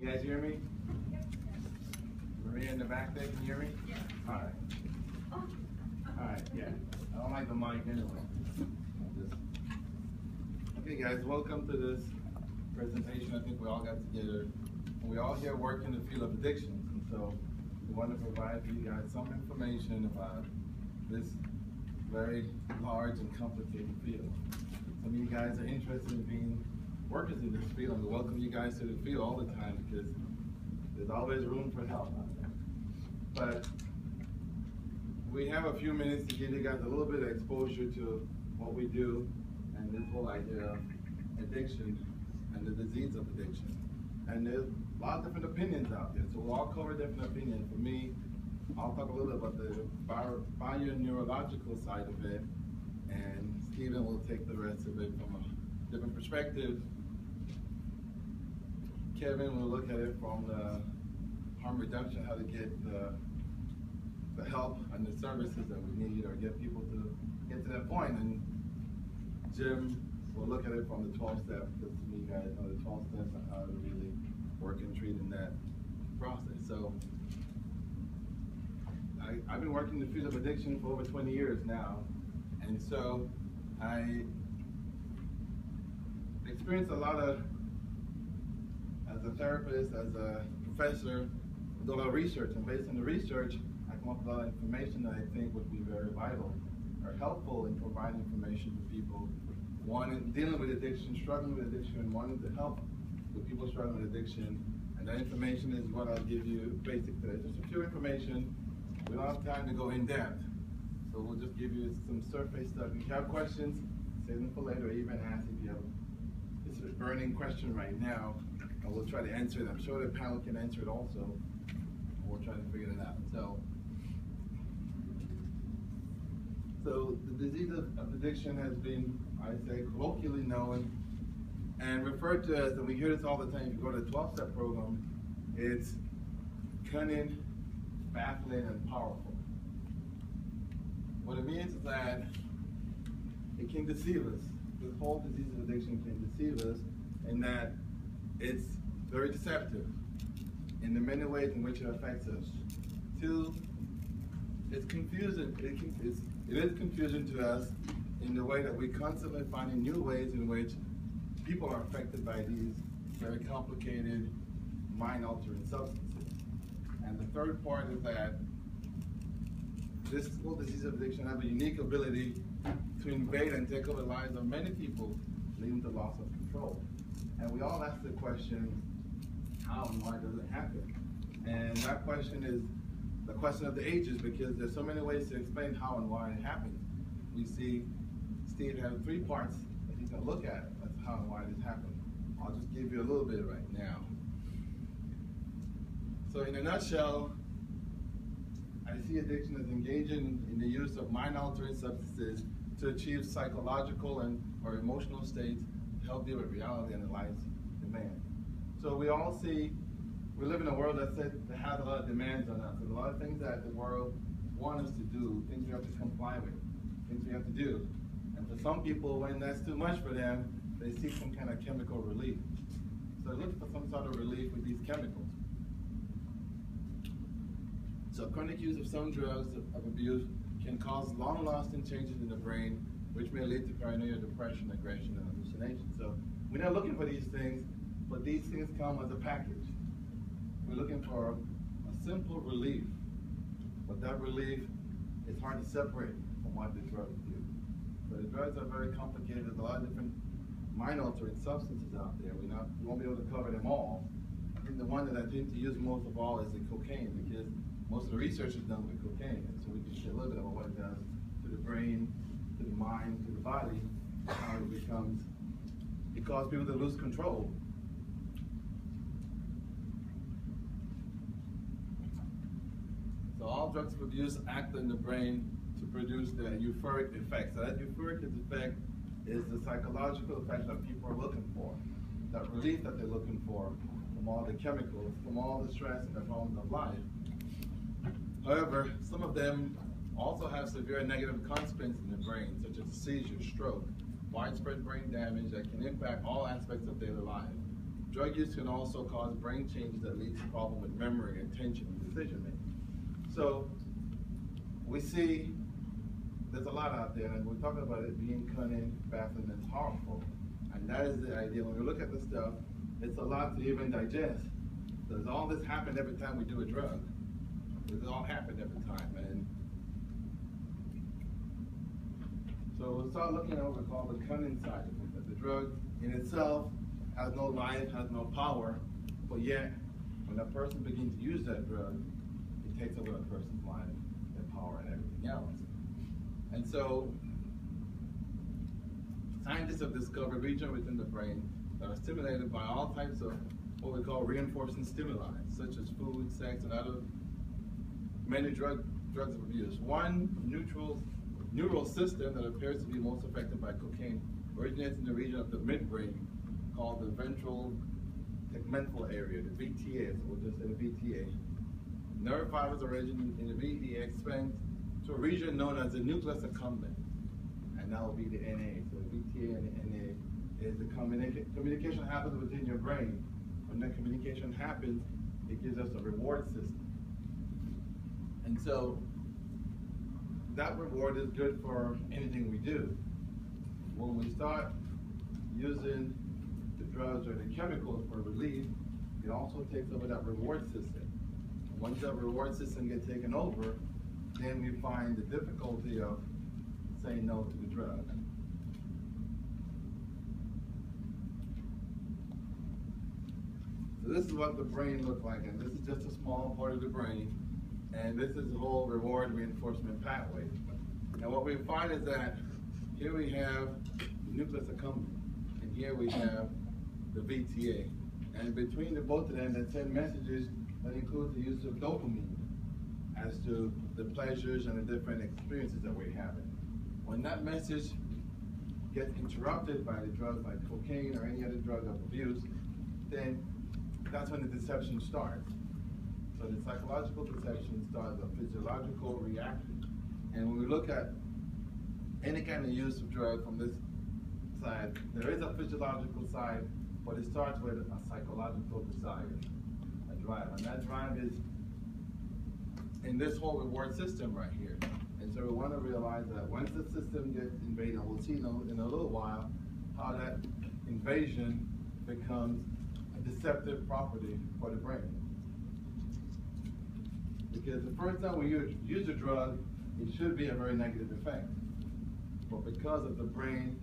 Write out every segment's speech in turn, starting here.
You guys hear me? Yep. Maria in the back there, can you hear me? Yeah. All right. All right, yeah. I don't like the mic anyway. Okay guys, welcome to this presentation. I think we all got together. We all here work in the field of addictions, and so we want to provide you guys some information about this very large and complicated field. Some of you guys are interested in being workers in this field, and we welcome you guys to the field all the time because there's always room for help out there. But we have a few minutes to give you guys a little bit of exposure to what we do and this whole idea of addiction and the disease of addiction. And there's a lot of different opinions out there, so we'll all cover different opinions. For me, I'll talk a little bit about the bio-neurological side of it, and Stephen will take the rest of it from a different perspective. Kevin will look at it from the harm reduction, how to get the help and the services that we need, or get people to get to that point. And Jim will look at it from the 12 steps, because you guys know the 12 steps on how to really work and treat in that process. So I've been working in the field of addiction for over 20 years now, and so I experienced a lot of, as a therapist, as a professor, I do a lot of research, and based on the research, I come up with a lot of information that I think would be very vital or helpful in providing information to people, one, dealing with addiction, struggling with addiction, and wanting to help with people struggling with addiction. And that information is what I'll give you basic today. Just a few information. We don't have time to go in depth, so we'll just give you some surface stuff. If you have questions, save them for later, or even ask if you have this is a burning question right now, and we'll try to answer it. I'm sure the panel can answer it also. We'll try to figure it out. So the disease of addiction has been, I say, colloquially known and referred to as, and we hear this all the time, if you go to the 12-step program, it's cunning, baffling, and powerful. What it means is that it can deceive us. This whole disease of addiction can deceive us in that it's very deceptive in the many ways in which it affects us. Two, it's confusing. It is confusing to us in the way that we constantly finding new ways in which people are affected by these very complicated, mind-altering substances. And the third part is that this whole disease of addiction has a unique ability to invade and take over the lives of many people, leading to loss of control. And we all ask the question, how and why does it happen? And that question is the question of the ages, because there's so many ways to explain how and why it happens. We see Steve has 3 parts that he's going to look at. That's how and why this happened. I'll just give you a little bit right now. So in a nutshell, I see addiction as engaging in the use of mind-altering substances to achieve psychological or emotional states to help deal with reality and the life's demand. So we all see, we live in a world that has a lot of demands on us, and a lot of things that the world wants us to do, things we have to comply with, things we have to do. And for some people, when that's too much for them, they seek some kind of chemical relief. So they look for some sort of relief with these chemicals. So chronic use of some drugs of abuse can cause long-lasting changes in the brain, which may lead to paranoia, depression, aggression, and hallucination. So we're not looking for these things, but these things come as a package. We're looking for a simple relief, but that relief is hard to separate from what the drugs do. So the drugs are very complicated. There's a lot of different mind-altering substances out there. We won't be able to cover them all. I think the one that I tend to use most of all is the cocaine, because most of the research is done with cocaine, and so we can share a little bit about what it does to the brain, to the mind, to the body, how it causes people to lose control. So all drugs of abuse act in the brain to produce the euphoric effect. So that euphoric effect is the psychological effect that people are looking for, that relief that they're looking for from all the chemicals, from all the stress and the problems of life. However, some of them also have severe negative consequences in the brain, such as seizure, stroke, widespread brain damage that can impact all aspects of daily life. drug use can also cause brain changes that lead to problems with memory, attention, and decision making. So we see there's a lot out there, and we're talking about it being cunning, baffling, and harmful. And that is the idea. When we look at the stuff, it's a lot to even digest. Does all this happen every time we do a drug? Does it all happen every time? And so we'll start looking at what we call the cunning side of it. That the drug in itself has no life, has no power, but yet when a person begins to use that drug, it takes over a person's life, their power, and everything else. And so scientists have discovered regions within the brain that are stimulated by all types of what we call reinforcing stimuli, such as food, sex, and other many drugs of abuse. One neural system that appears to be most affected by cocaine originates in the region of the midbrain called the ventral tegmental area, the VTA, so we'll just say the VTA. Nerve fibers originating in the VTA expand to a region known as the nucleus accumbens, and that will be the NA. So the VTA and the NA is the communication happens within your brain. When that communication happens, it gives us a reward system. And so that reward is good for anything we do. When we start using the drugs or the chemicals for relief, it also takes over that reward system. Once that reward system gets taken over, then we find the difficulty of saying no to the drug. So this is what the brain looks like, and this is just a small part of the brain, and this is the whole reward reinforcement pathway. And what we find is that here we have the nucleus accumbens, and here we have the VTA. And between the both of them, they send messages that include the use of dopamine as to the pleasures and the different experiences that we're having. When that message gets interrupted by the drugs like cocaine or any other drug of abuse, then that's when the deception starts. So the psychological deception starts a physiological reaction. And when we look at any kind of use of drug from this side, there is a physiological side, but it starts with a psychological desire, a drive. And that drive is in this whole reward system right here. And so we want to realize that once the system gets invaded, and we'll see in a little while how that invasion becomes a deceptive property for the brain. Because the first time we use a drug, it should be a very negative effect. But because of the brain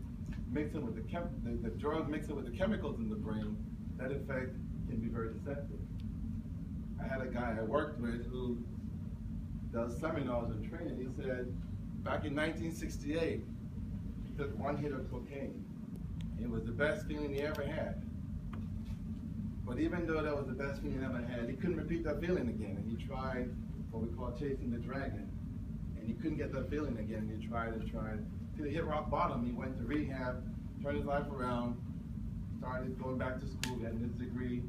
mixing with the drug mixing with the chemicals in the brain, that effect can be very deceptive. I had a guy I worked with who does seminars and training. He said back in 1968, he took one hit of cocaine. It was the best feeling he ever had. But even though that was the best feeling he ever had, he couldn't repeat that feeling again. And he tried what we call chasing the dragon. And he couldn't get that feeling again. He tried and tried. Till he hit rock bottom. He went to rehab, turned his life around, started going back to school, getting his degree,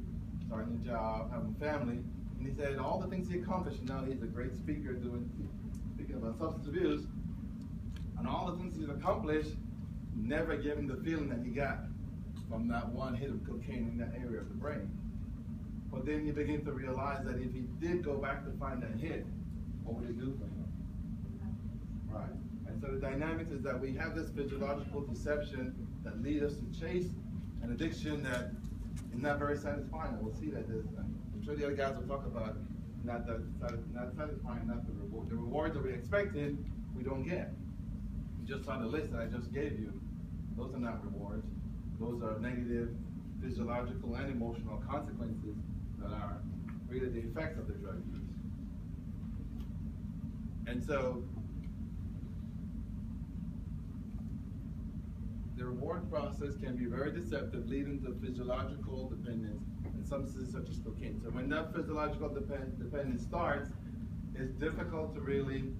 starting a job, having family. And he said all the things he accomplished, now he's a great speaker speaking about substance abuse, and all the things he's accomplished never gave him the feeling that he got from that one hit of cocaine in that area of the brain. But then he began to realize that if he did go back to find that hit, what would it do for him? Right. And so the dynamics is that we have this physiological deception that leads us to chase an addiction that is not very satisfying. And we'll see that there's, I'm sure the other guys will talk about not satisfying, not the reward. The rewards that we expected, we don't get. You just saw the list that I just gave you. Those are not rewards. Those are negative physiological and emotional consequences that are really the effects of the drug use. And so the reward process can be very deceptive, leading to physiological dependence in substances such as cocaine. So when that physiological dependence starts, it's difficult to really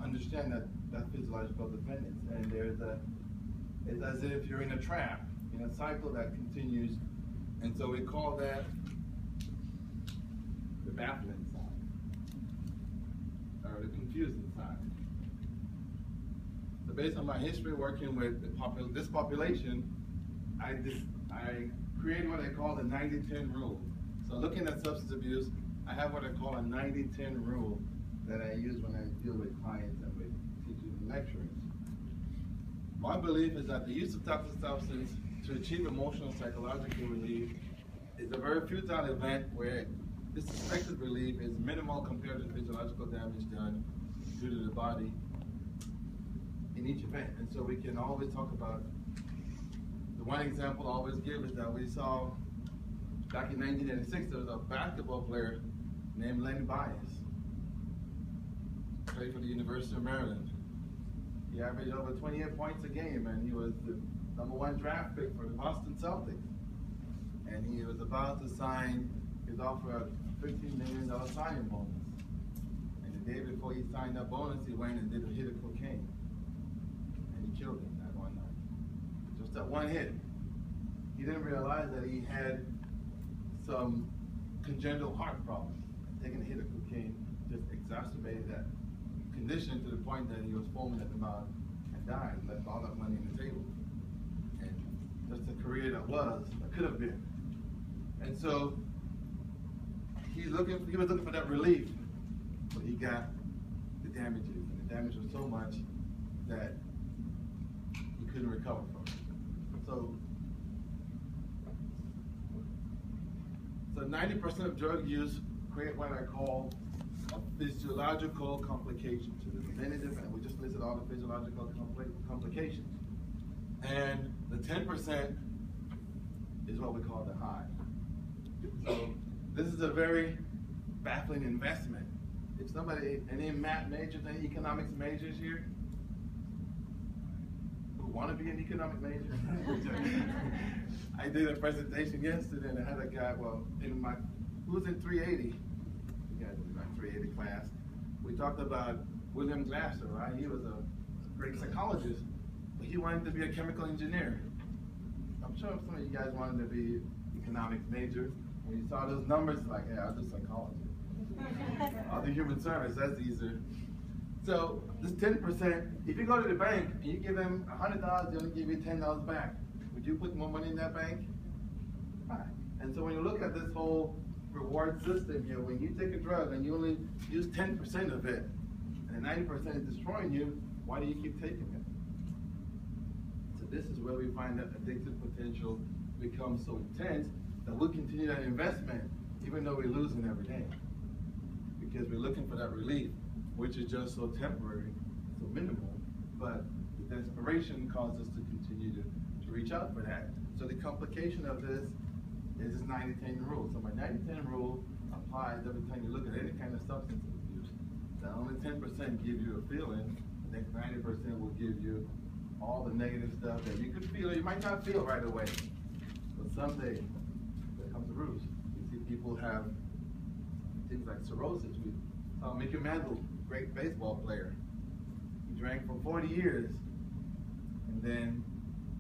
understand that physiological dependence. And it's as if you're in a trap, in a cycle that continues. And so we call that the baffling side, or the confusing side. So based on my history working with this population, I created what I call the 90-10 rule. So looking at substance abuse, I have what I call a 90-10 rule that I use when I deal with clients and with teaching and lecturing. My belief is that the use of toxic substance to achieve emotional and psychological relief is a very futile event where this suspected relief is minimal compared to the physiological damage done due to the body in each event. And so we can always talk about, the one example I always give is that we saw back in 1986, there was a basketball player named Lenny Bias, played for the University of Maryland. He averaged over 28 points a game, and he was the #1 draft pick for the Boston Celtics. And he was about to sign his offer of $15 million signing bonus. And the day before he signed that bonus, he went and did a hit of cocaine. And he killed him that one night. Just that one hit. He didn't realize that he had some congenital heart problems. Taking a hit of cocaine just exacerbated that condition to the point that he was foaming at the mouth and died, and left all that money on the table. And just the career that could have been. And so he was looking for that relief, but he got the damages, and the damage was so much that he couldn't recover from it. So 90% of drug use create what I call a physiological complication. So there's many different, we just listed all the physiological complications. And the 10% is what we call the high. So this is a very baffling investment. If somebody, any math majors, any economics majors here, who want to be an economic major? I did a presentation yesterday and I had a guy, who was in 380, you guys in my 380 class. We talked about William Glasser, right? He was a great psychologist, but he wanted to be a chemical engineer. I'm sure some of you guys wanted to be economics major. When you saw those numbers, like, yeah, I'll do psychology. I'll do human service, that's easier. So this 10%, if you go to the bank and you give them $100, they only give you $10 back. Would you put more money in that bank? Right. And so when you look at this whole reward system here, when you take a drug and you only use 10% of it, and 90% is destroying you, why do you keep taking it? So this is where we find that addictive potential becomes so intense that we'll continue that investment even though we're losing every day. Because we're looking for that relief, which is just so temporary, so minimal, but the desperation causes us to continue to reach out for that. So the complication of this is this 90-10 rule. So my 90-10 rule applies every time you look at any kind of substance abuse. That only 10% give you a feeling, the next 90% will give you all the negative stuff that you could feel or you might not feel right away. But someday, there comes the ruse. You see people have things like cirrhosis. We saw Mickey Mantle, great baseball player. He drank for 40 years, and then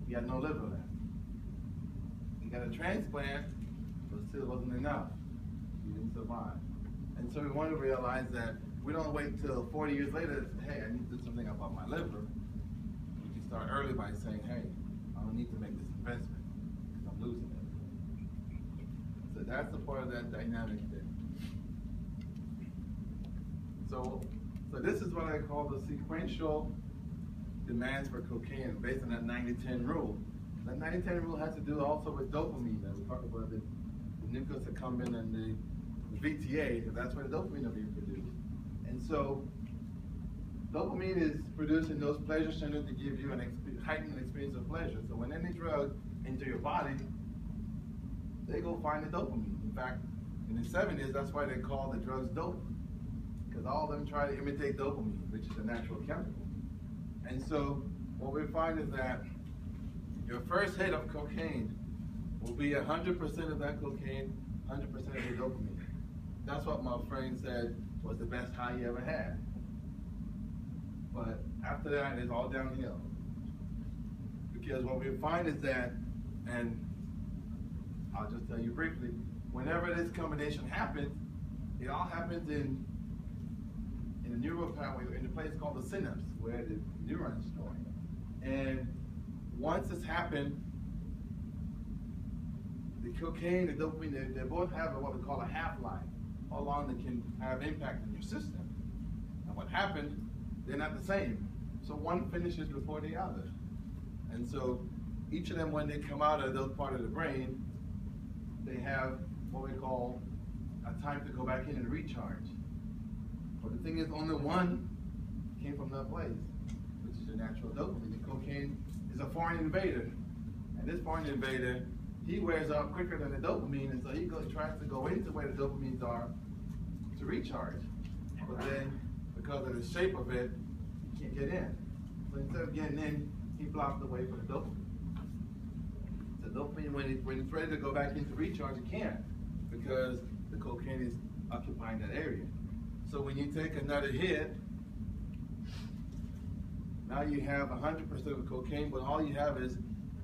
he had no liver left. He got a transplant, but still wasn't enough. He didn't survive. And so we want to realize that we don't wait till 40 years later to say, hey, I need to do something about my liver. We can start early by saying, hey, I don't need to make this investment because I'm losing it. So that's the part of that dynamic there. So this is what I call the sequential demands for cocaine based on that 90-10 rule. That 90-10 rule has to do also with dopamine. That we talked about the nucleus accumbens and the VTA, and that's where the dopamine are being produced. And so dopamine is produced in those pleasure centers to give you an heightened experience of pleasure. So when any drug enter your body, they go find the dopamine. In fact, in the 70s, that's why they call the drugs dope, because all of them try to imitate dopamine, which is a natural chemical. And so what we find is that your first hit of cocaine will be 100% of that cocaine, 100% of your dopamine. That's what my friend said was the best high he ever had. But after that, it's all downhill. Because what we find is that, and I'll just tell you briefly, whenever this combination happens, it all happens in a neural pathway, in a place called the synapse, where the neurons are going. And once this happens, the cocaine, the dopamine, they both have what we call a half-life, how long they can have impact on your system. And what happened, they're not the same. So one finishes before the other. And so each of them, when they come out of those part of the brain, they have what we call a time to go back in and recharge. But the thing is, only one came from that place, which is the natural dopamine. The cocaine is a foreign invader. And this foreign invader, he wears out quicker than the dopamine, and so he tries to go into where the dopamines are to recharge. But then, because of the shape of it, he can't get in. So instead of getting in, he blocks the way for the dopamine. The dopamine, when it's ready to go back into recharge, it can't, because the cocaine is occupying that area. So when you take another hit, now you have 100% of the cocaine, but all you have is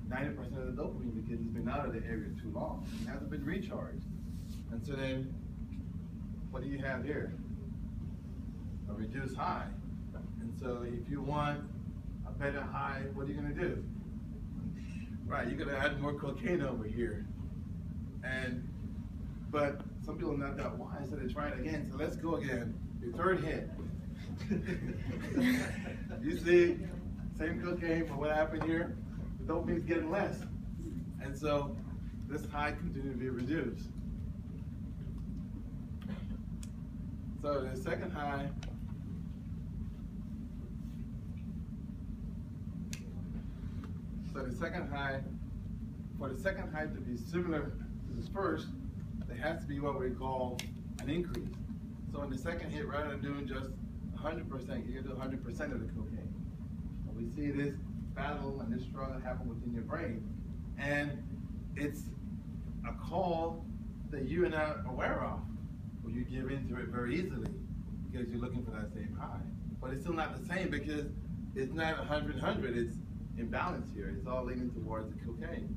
90% of the dopamine because it's been out of the area too long. It hasn't been recharged. And so then, what do you have here? A reduced high. And so if you want a better high, what are you going to do? Right, you're going to add more cocaine over here. But some people are not that wise, so they try it again. So let's go again. Your third hit. You see, same cocaine, but what happened here? The dopamine's getting less. And so this high continues to be reduced. So the second high, for the second high to be similar to this first, there has to be what we call an increase. So in the second hit, rather than doing just 100%, you do 100% of the cocaine. And we see this battle and this struggle happen within your brain. And it's a call that you're not aware of, or you give into it very easily because you're looking for that same high. But it's still not the same because it's not 100-100, it's imbalanced here. It's all leaning towards the cocaine.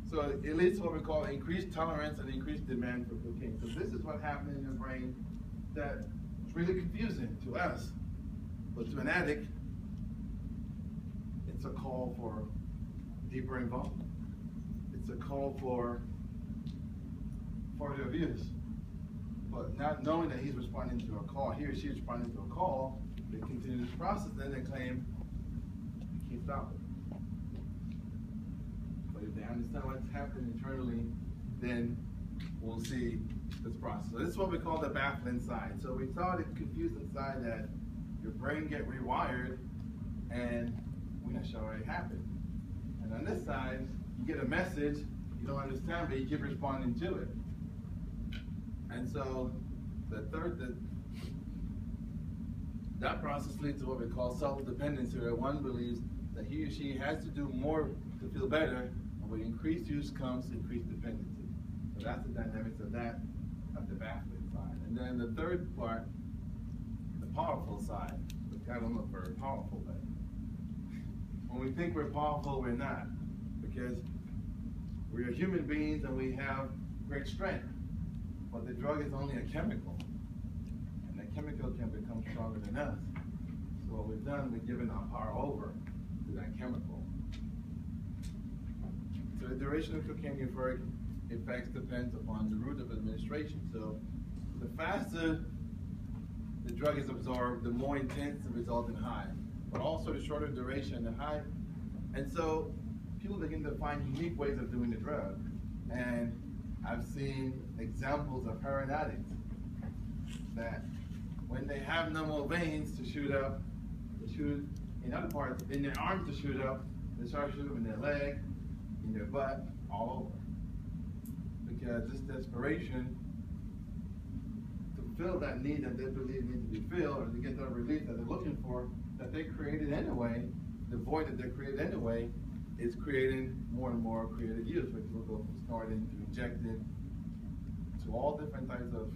So it leads to what we call increased tolerance and increased demand for cocaine. So this is what happened in your brain that's really confusing to us, but to an addict, it's a call for deeper involvement. It's a call for further abuse. But not knowing that he's responding to a call, he or she is responding to a call, they continue this process, then they claim, can't stop it. But if they understand what's happening internally, then we'll see this process. So this is what we call the baffling side. So we saw the confusing side that your brain get rewired and we're not sure what happened. And on this side, you get a message, you don't understand, but you keep responding to it. And so that process leads to what we call self-dependency, where one believes that he or she has to do more to feel better, and with increased use comes increased dependency. So that's the dynamics of that, of the baffling side. And then the third part, the powerful side, which I don't look very powerful, but when we think we're powerful, we're not, because we are human beings and we have great strength. But the drug is only a chemical, and the chemical can become stronger than us. So what we've done, we've given our power over to that chemical. So the duration of cocaine euphoric effects depends upon the route of administration. So the faster the drug is absorbed, the more intense the resultant high, but also the shorter duration, the high. And so people begin to find unique ways of doing the drug. And I've seen examples of heroin addicts that when they have no more veins to shoot up, they shoot in other parts, in their arms to shoot up, they start shooting in their leg, in their butt, all over. Because this desperation to fill that need that they believe needs to be filled, or to get that relief that they're looking for, that they created anyway, the void that they created anyway, is creating more and more creative use, where people go from snorting to injecting to all different types of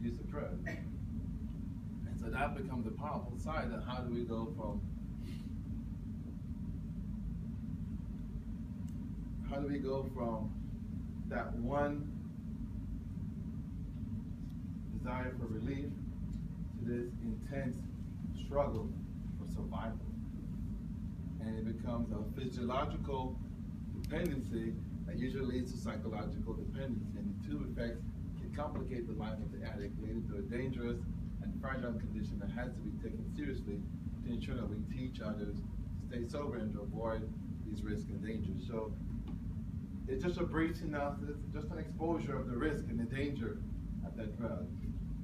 use of drugs. And so that becomes the powerful side of how do we go from that one desire for relief to this intense struggle for survival. And it becomes a physiological dependency that usually leads to psychological dependency. And the two effects can complicate the life of the addict, leading to a dangerous and fragile condition that has to be taken seriously to ensure that we teach others to stay sober and to avoid these risks and dangers. So it's just a brief synopsis, just an exposure of the risk and the danger of that drug.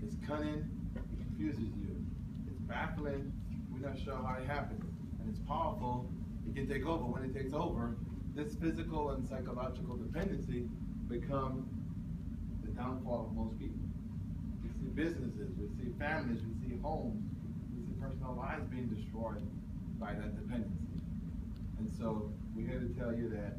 It's cunning, it confuses you. It's baffling, we're not sure how it happened. And it's powerful, it can take over. When it takes over, this physical and psychological dependency become the downfall of most people. We see businesses, we see families, we see homes, we see personal lives being destroyed by that dependency. And so we're here to tell you that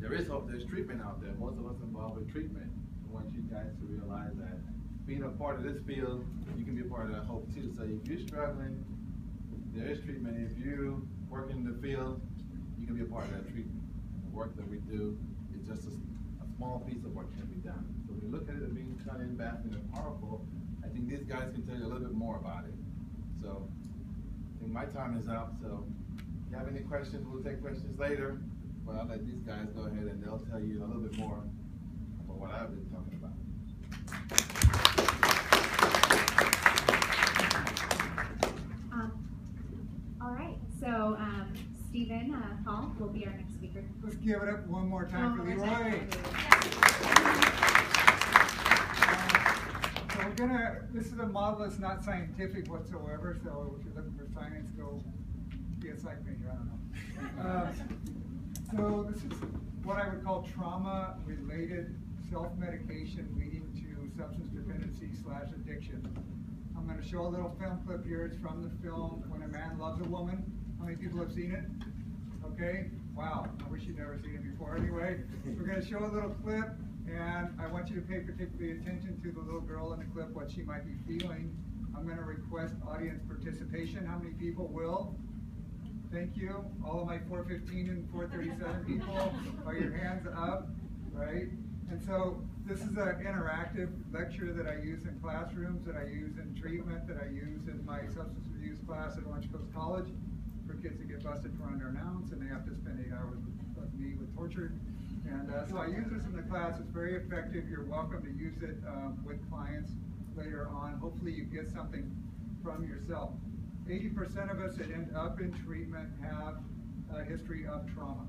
there is hope, there's treatment out there. Most of us involved with treatment. I want you guys to realize that being a part of this field, you can be a part of that hope too. So if you're struggling, there is treatment. If you work in the field, you can be a part of that treatment. The work that we do is just a small piece of what can be done. So when you look at it as being cunning, baffling, and powerful, I think these guys can tell you a little bit more about it. So I think my time is up. So if you have any questions, we'll take questions later. But I'll let these guys go ahead and they'll tell you a little bit more about what I've been talking about. All right, so Stephen Paul will be our next speaker. Let's give it up one more time for Leroy. So we're gonna, this is a model that's not scientific whatsoever, so if you're looking for science, go be a psych major, I don't know. So this is what I would call trauma-related self-medication leading to substance dependency / addiction. I'm going to show a little film clip here. It's from the film When a Man Loves a Woman. How many people have seen it? Okay. Wow. I wish you'd never seen it before. Anyway, we're going to show a little clip, and I want you to pay particularly attention to the little girl in the clip, what she might be feeling. I'm going to request audience participation. How many people will? Thank you. All of my 415 and 437 people, are your hands up, right? And so this is an interactive lecture that I use in classrooms, that I use in treatment, that I use in my substance abuse class at Orange Coast College for kids that get busted for unannounced and they have to spend 8 hours with me with torture. And so I use this in the class. It's very effective. You're welcome to use it with clients later on. Hopefully you get something from yourself. 80% of us that end up in treatment have a history of trauma.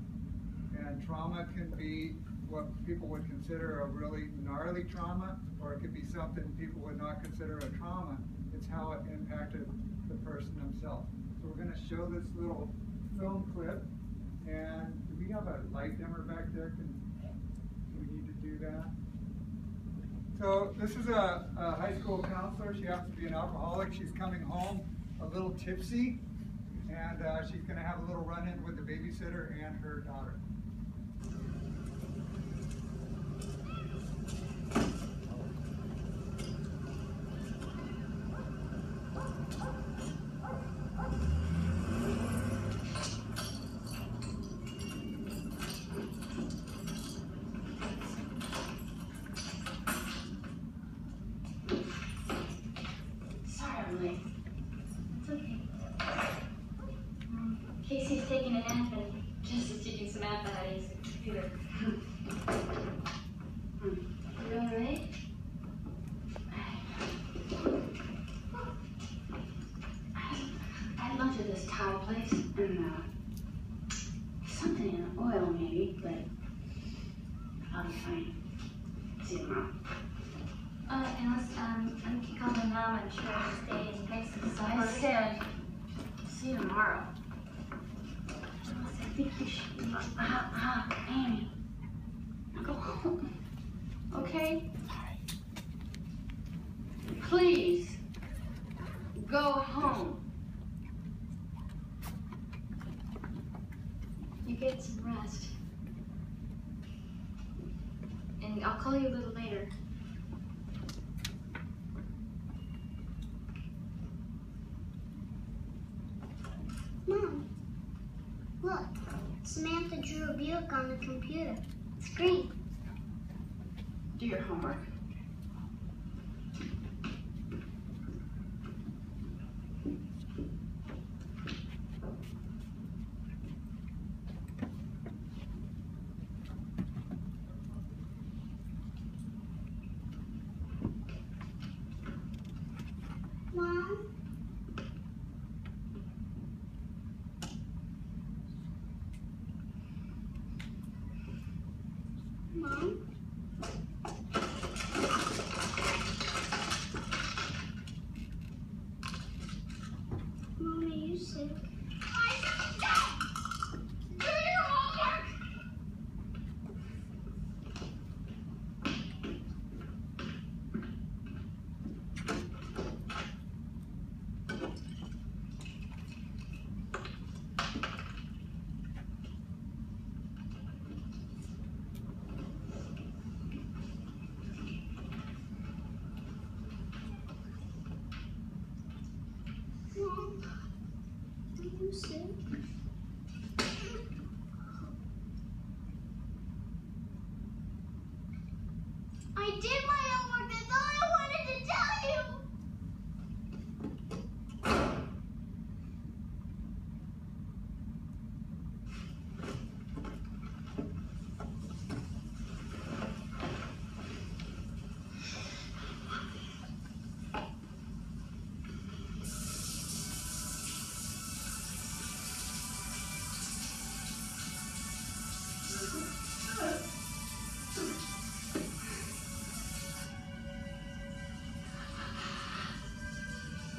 And trauma can be what people would consider a really gnarly trauma, or it could be something people would not consider a trauma. It's how it impacted the person themselves. So we're going to show this little film clip. And do we have a light dimmer back there? Do we need to do that? So this is a high school counselor. She happens to be an alcoholic. She's coming home a little tipsy, and she's going to have a little run-in with the babysitter and her daughter. Casey's taking a nap and Jess is teaching Samantha how to use the computer. You alright? I had lunch at this Thai place and something in the oil maybe, but I'll be fine. See you tomorrow. Alice, I'm calling Mom. I'm sure I'll stay and make some I supper. said, see you tomorrow. I think you should, Amy, go home, okay? Please, go home. You get some rest. And I'll call you a little later. Mom, look. Samantha drew a Buick on the computer. It's green. Do your homework. Mom? Mom? Mom, are you sick? I said stop! Do your homework! Mom, are you sick? I did my homework. That's all I wanted to tell you.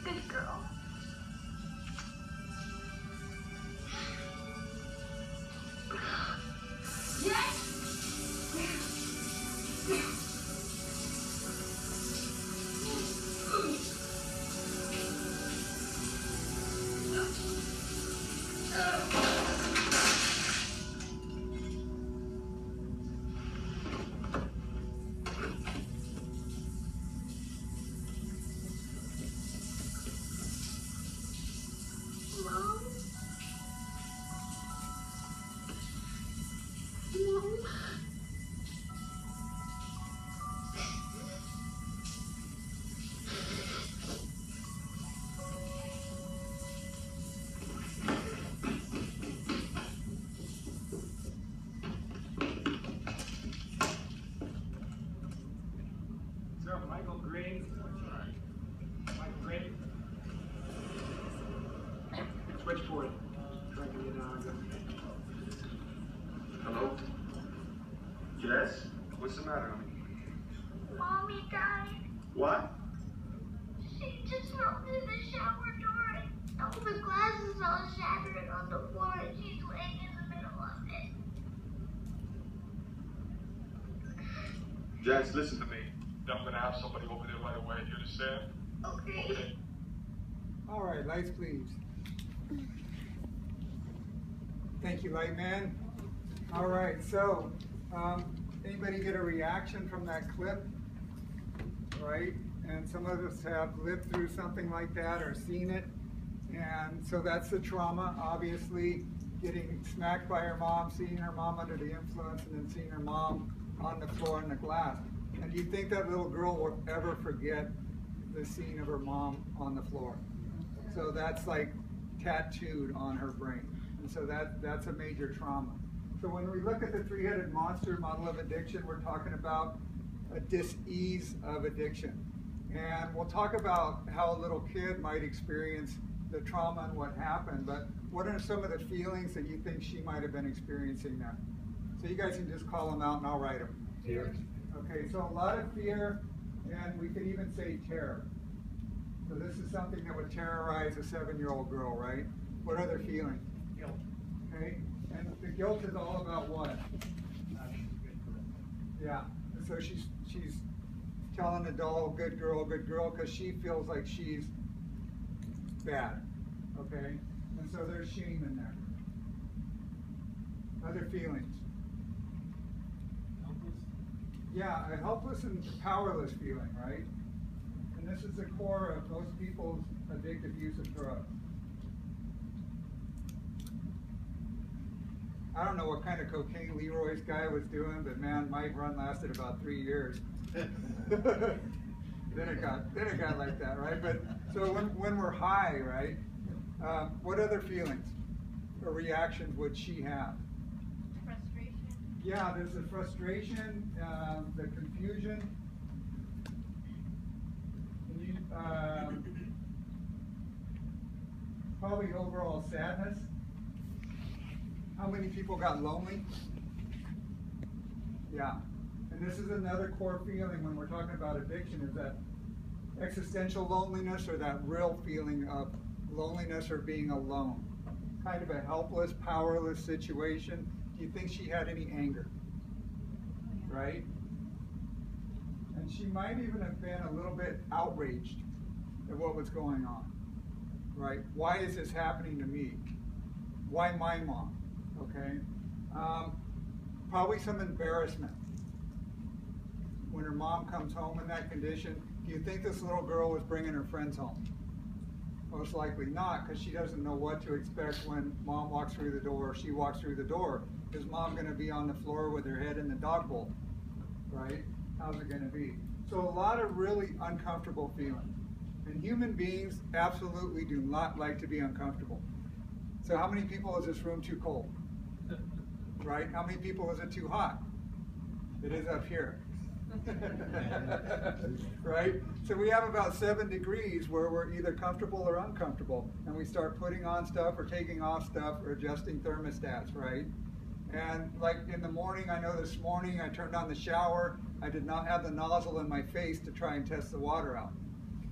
Good girl. Mom? Mom? Sir, Michael Green. Michael Green. Switchboard. Tracking you down. Hello? Yes? What's the matter, honey? Mommy died. What? She just fell through the shower door and all the glass is all shattered on the floor and she's laying in the middle of it. Jess, listen to me. I'm gonna have somebody over there right away. You understand? Okay. All right, lights please. Thank you, Lightman. All right, so anybody get a reaction from that clip? Right? And some of us have lived through something like that or seen it. And so that's the trauma, obviously, getting smacked by her mom, seeing her mom under the influence, and then seeing her mom on the floor in the glass. And do you think that little girl will ever forget the scene of her mom on the floor? So that's like tattooed on her brain. And so that's a major trauma. So when we look at the three-headed monster model of addiction, we're talking about a dis-ease of addiction. And we'll talk about how a little kid might experience the trauma and what happened, but what are some of the feelings that you think she might have been experiencing there? So you guys can just call them out and I'll write them. Fear. Okay, so a lot of fear, and we can even say terror. So this is something that would terrorize a 7-year-old girl, right? What other feeling? Guilt. Okay, and the guilt is all about what? Yeah, so she's telling the doll, good girl, because she feels like she's bad, okay? And so there's shame in there. Other feelings? Helpless. Yeah, a helpless and powerless feeling, right? And this is the core of most people's addictive use of drugs. I don't know what kind of cocaine Leroy's guy was doing, but man, my run lasted about 3 years. Then it got like that, right? But so when we're high, right? What other feelings or reactions would she have? Frustration. Yeah, there's the frustration, the confusion. probably overall sadness. How many people got lonely? Yeah. And this is another core feeling when we're talking about addiction, is that existential loneliness, or that real feeling of loneliness or being alone. Kind of a helpless, powerless situation. Do you think she had any anger? Right? And she might even have been a little bit outraged at what was going on. Right? Why is this happening to me? Why my mom? Okay? Probably some embarrassment. When her mom comes home in that condition, do you think this little girl was bringing her friends home? Most likely not, because she doesn't know what to expect when mom walks through the door, or she walks through the door. Is mom going to be on the floor with her head in the dog bowl? Right? How's it going to be? So a lot of really uncomfortable feelings. And human beings absolutely do not like to be uncomfortable. So how many people is this room too cold? Right? How many people is it too hot? It is up here. Right? So we have about 7 degrees where we're either comfortable or uncomfortable, and we start putting on stuff or taking off stuff or adjusting thermostats, right? And like in the morning, I know this morning I turned on the shower. I did not have the nozzle in my face to try and test the water out.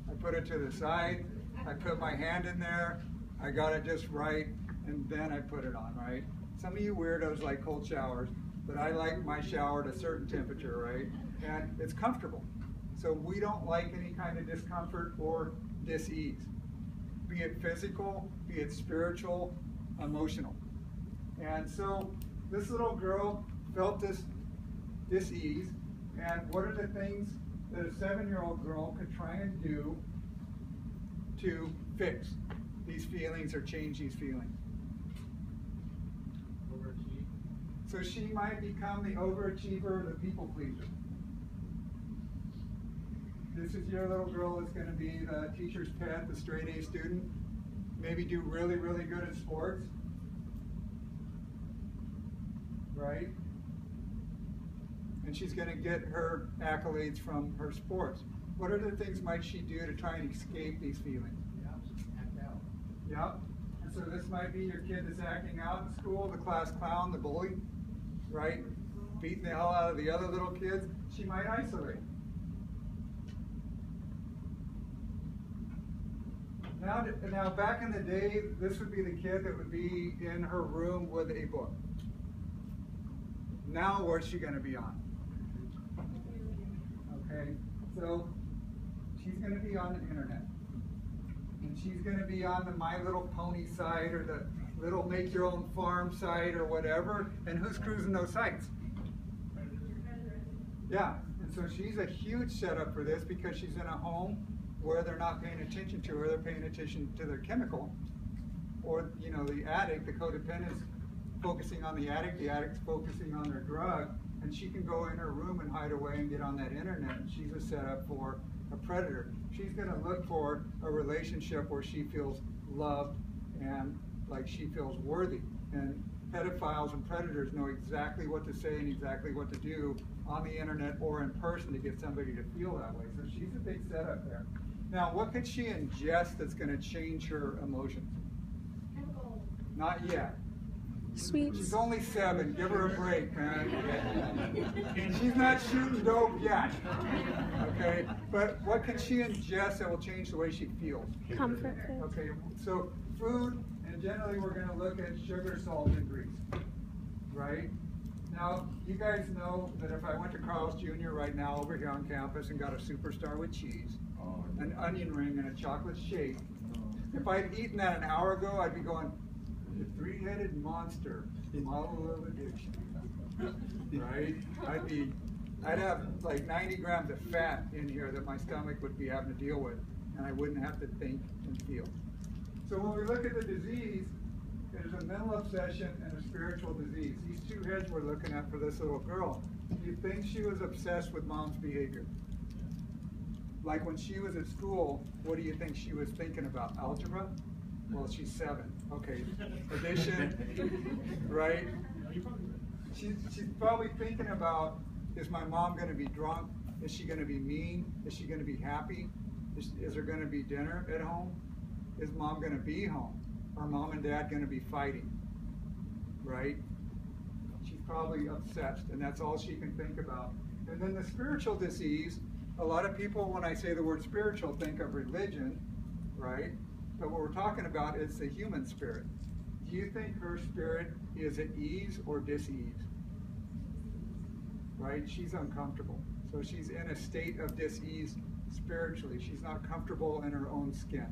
I put it to the side, I put my hand in there, I got it just right, and then I put it on, right? Some of you weirdos like cold showers, but I like my shower at a certain temperature, right? And it's comfortable. So we don't like any kind of discomfort or dis-ease, be it physical, be it spiritual, emotional. And so this little girl felt this dis-ease, and what are the things that a 7-year-old girl could try and do to fix these feelings or change these feelings? Overachieve. So she might become the overachiever, the people pleaser. This is your little girl that's going to be the teacher's pet, the straight A student. Maybe do really, really good at sports. Right? And she's going to get her accolades from her sports. What other things might she do to try and escape these feelings? Yeah, act out. Yep. And so this might be your kid that's acting out in school, the class clown, the bully, right? Beating the hell out of the other little kids. She might isolate. Now back in the day, this would be the kid that would be in her room with a book. Now what's she going to be on? Okay, so she's going to be on the internet. And she's going to be on the My Little Pony site, or the Little Make Your Own Farm site, or whatever. And who's cruising those sites? Yeah, and so she's a huge setup for this, because she's in a home where they're not paying attention to her, they're paying attention to their chemical. Or, you know, the addict, the codependent's focusing on the addict's focusing on their drug, and she can go in her room and hide away and get on that internet, and she's a setup for a predator. She's going to look for a relationship where she feels loved and like she feels worthy. And pedophiles and predators know exactly what to say and exactly what to do on the internet or in person to get somebody to feel that way. So she's a big setup there. Now, what could she ingest that's going to change her emotions? Chemicals. Not yet. Sweets. She's only 7. Give her a break, man. She's not shooting dope yet. Okay? But what can she ingest that will change the way she feels? Comfort food. Okay, so food, and generally we're going to look at sugar, salt, and grease. Right? Now, you guys know that if I went to Carl's Jr. right now over here on campus and got a Superstar with cheese, an onion ring, and a chocolate shake, if I'd eaten that an hour ago, I'd be going, the 3-headed monster, model of addiction. Right? I'd have like 90 grams of fat in here that my stomach would be having to deal with, and I wouldn't have to think and feel. So when we look at the disease, there's a mental obsession and a spiritual disease. These 2 heads we're looking at for this little girl. Do you think she was obsessed with mom's behavior? Like when she was at school, what do you think she was thinking about? Algebra? Well, she's 7. Okay. Addition, right? She's probably thinking about, is my mom going to be drunk? Is she going to be mean? Is she going to be happy? Is there going to be dinner at home? Is mom going to be home? are mom and dad going to be fighting, right? She's probably obsessed, and that's all she can think about. And then the spiritual disease, a lot of people, when I say the word spiritual, think of religion, right? But what we're talking about is the human spirit. Do you think her spirit is at ease or dis-ease? Right? She's uncomfortable. So she's in a state of dis-ease spiritually. She's not comfortable in her own skin.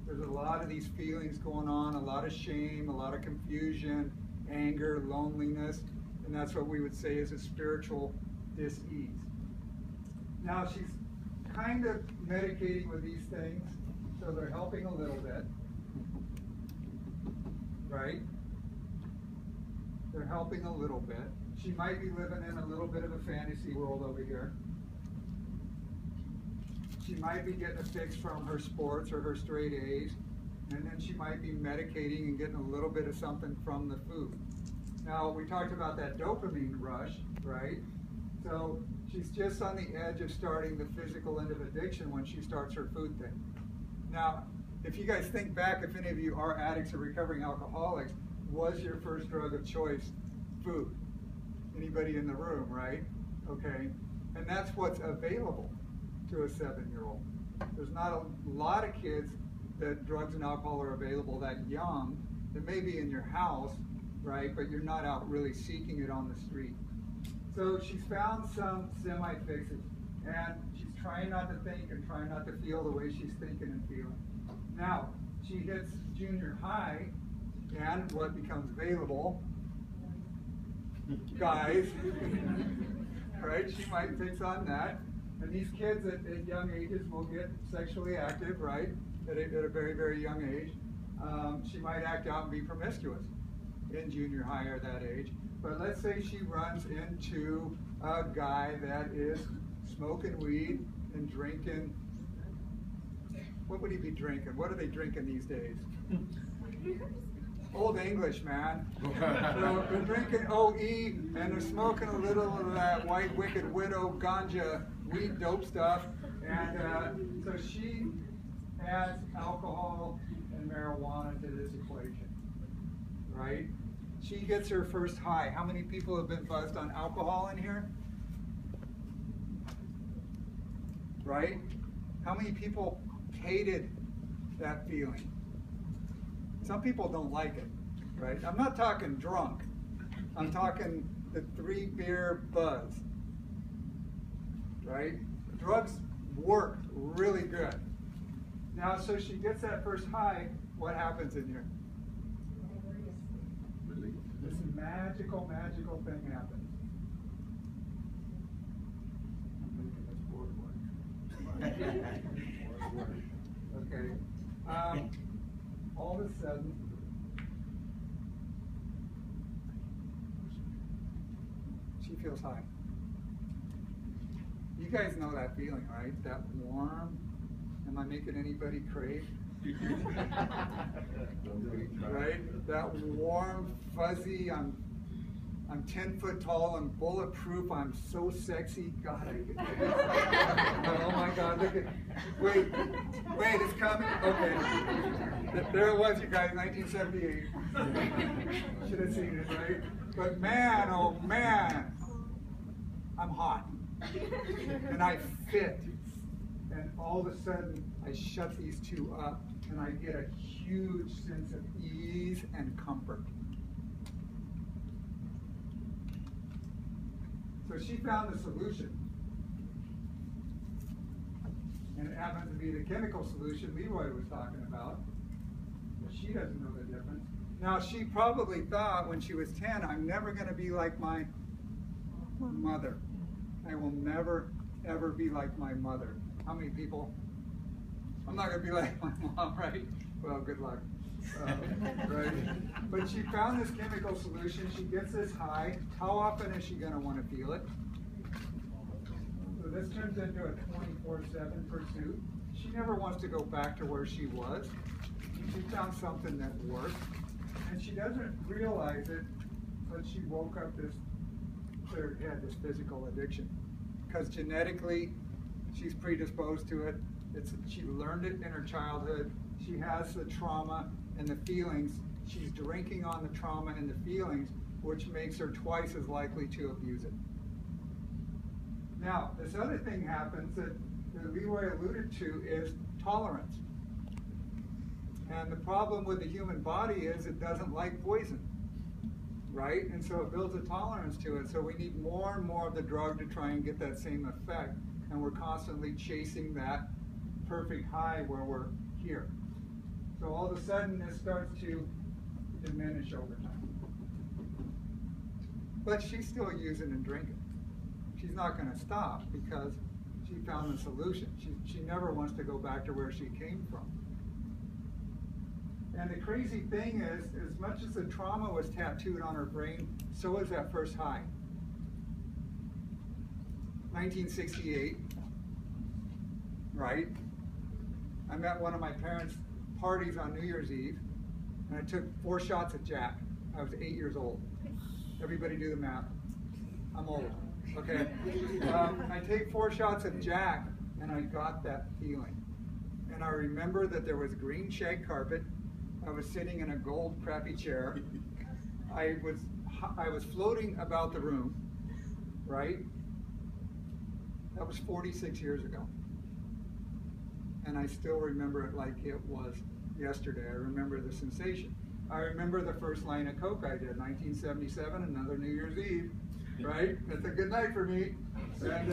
There's a lot of these feelings going on, a lot of shame, a lot of confusion, anger, loneliness, and that's what we would say is a spiritual dis-ease. Now she's kind of medicating with these things, so they're helping a little bit, right? They're helping a little bit. She might be living in a little bit of a fantasy world over here. She might be getting a fix from her sports or her straight A's, and then she might be medicating and getting a little bit of something from the food. Now, we talked about that dopamine rush, right? So she's just on the edge of starting the physical end of addiction when she starts her food thing. Now, if you guys think back, if any of you are addicts or recovering alcoholics, was your first drug of choice food? Anybody in the room, right? Okay. And that's what's available to a 7-year-old. There's not a lot of kids that drugs and alcohol are available that young. It may be in your house, right? But you're not out really seeking it on the street. So she's found some semi-fixes, and she's trying not to think and trying not to feel the way she's thinking and feeling. Now, she hits junior high, and what becomes available? Guys, right? She might fix on that. And these kids at young ages will get sexually active, right? At a very, very young age. She might act out and be promiscuous in junior high or that age. But let's say she runs into a guy that is smoking weed and drinking. What would he be drinking? What are they drinking these days? Old English, man. So they're drinking OE and they're smoking a little of that white wicked widow ganja weed dope stuff. And so she adds alcohol and marijuana to this equation, right? She gets her first high. How many people have been buzzed on alcohol in here? Right? How many people hated that feeling? Some people don't like it, right? I'm not talking drunk. I'm talking the 3-beer buzz, right? Drugs work really good. Now, so she gets that first high, what happens in here? This magical, magical thing happens. I'm thinking that's board work. Okay. All of a sudden, she feels high. You guys know that feeling, right? That warm. Am I making anybody crave? Right? That warm, fuzzy, I'm 10 foot tall, I'm bulletproof, I'm so sexy. God, I get it. Oh my God, look at, wait, it's coming? Okay. There it was, you guys, 1978. Should have seen it, right? But man, oh man, I'm hot. And I fit. And all of a sudden, I shut these two up, and I get a huge sense of ease and comfort. So she found the solution. And it happens to be the chemical solution Leroy was talking about. But she doesn't know the difference. Now, she probably thought when she was 10, I'm never going to be like my mother. I will never, ever be like my mother. How many people? I'm not going to be like my mom, right? Well, good luck. Right? But she found this chemical solution. She gets this high. How often is she going to want to feel it? So this turns into a 24/7 pursuit. She never wants to go back to where she was. She found something that worked. And she doesn't realize it, but she woke up this clear head, this physical addiction. Because genetically, she's predisposed to it. She learned it in her childhood. She has the trauma. and the feelings. She's drinking on the trauma and the feelings, which makes her twice as likely to abuse it. Now, this other thing happens that Leroy alluded to is tolerance. And the problem with the human body is it doesn't like poison, right? And so it builds a tolerance to it. So we need more and more of the drug to try and get that same effect. And we're constantly chasing that perfect high where we're here. So all of a sudden this starts to diminish over time. But she's still using and drinking. She's not going to stop because she found the solution. She never wants to go back to where she came from. And the crazy thing is, as much as the trauma was tattooed on her brain, so was that first high. 1968, right? I'm at one of my parents' parties on New Year's Eve, and I took 4 shots of Jack. I was 8 years old. Everybody do the math. I'm old, okay? I take 4 shots of Jack, and I got that feeling. And I remember that there was green shag carpet. I was sitting in a gold crappy chair. I was floating about the room, right? That was 46 years ago. And I still remember it like it was yesterday. I remember the sensation. I remember the first line of coke I did, 1977, another New Year's Eve, right? That's a good night for me. And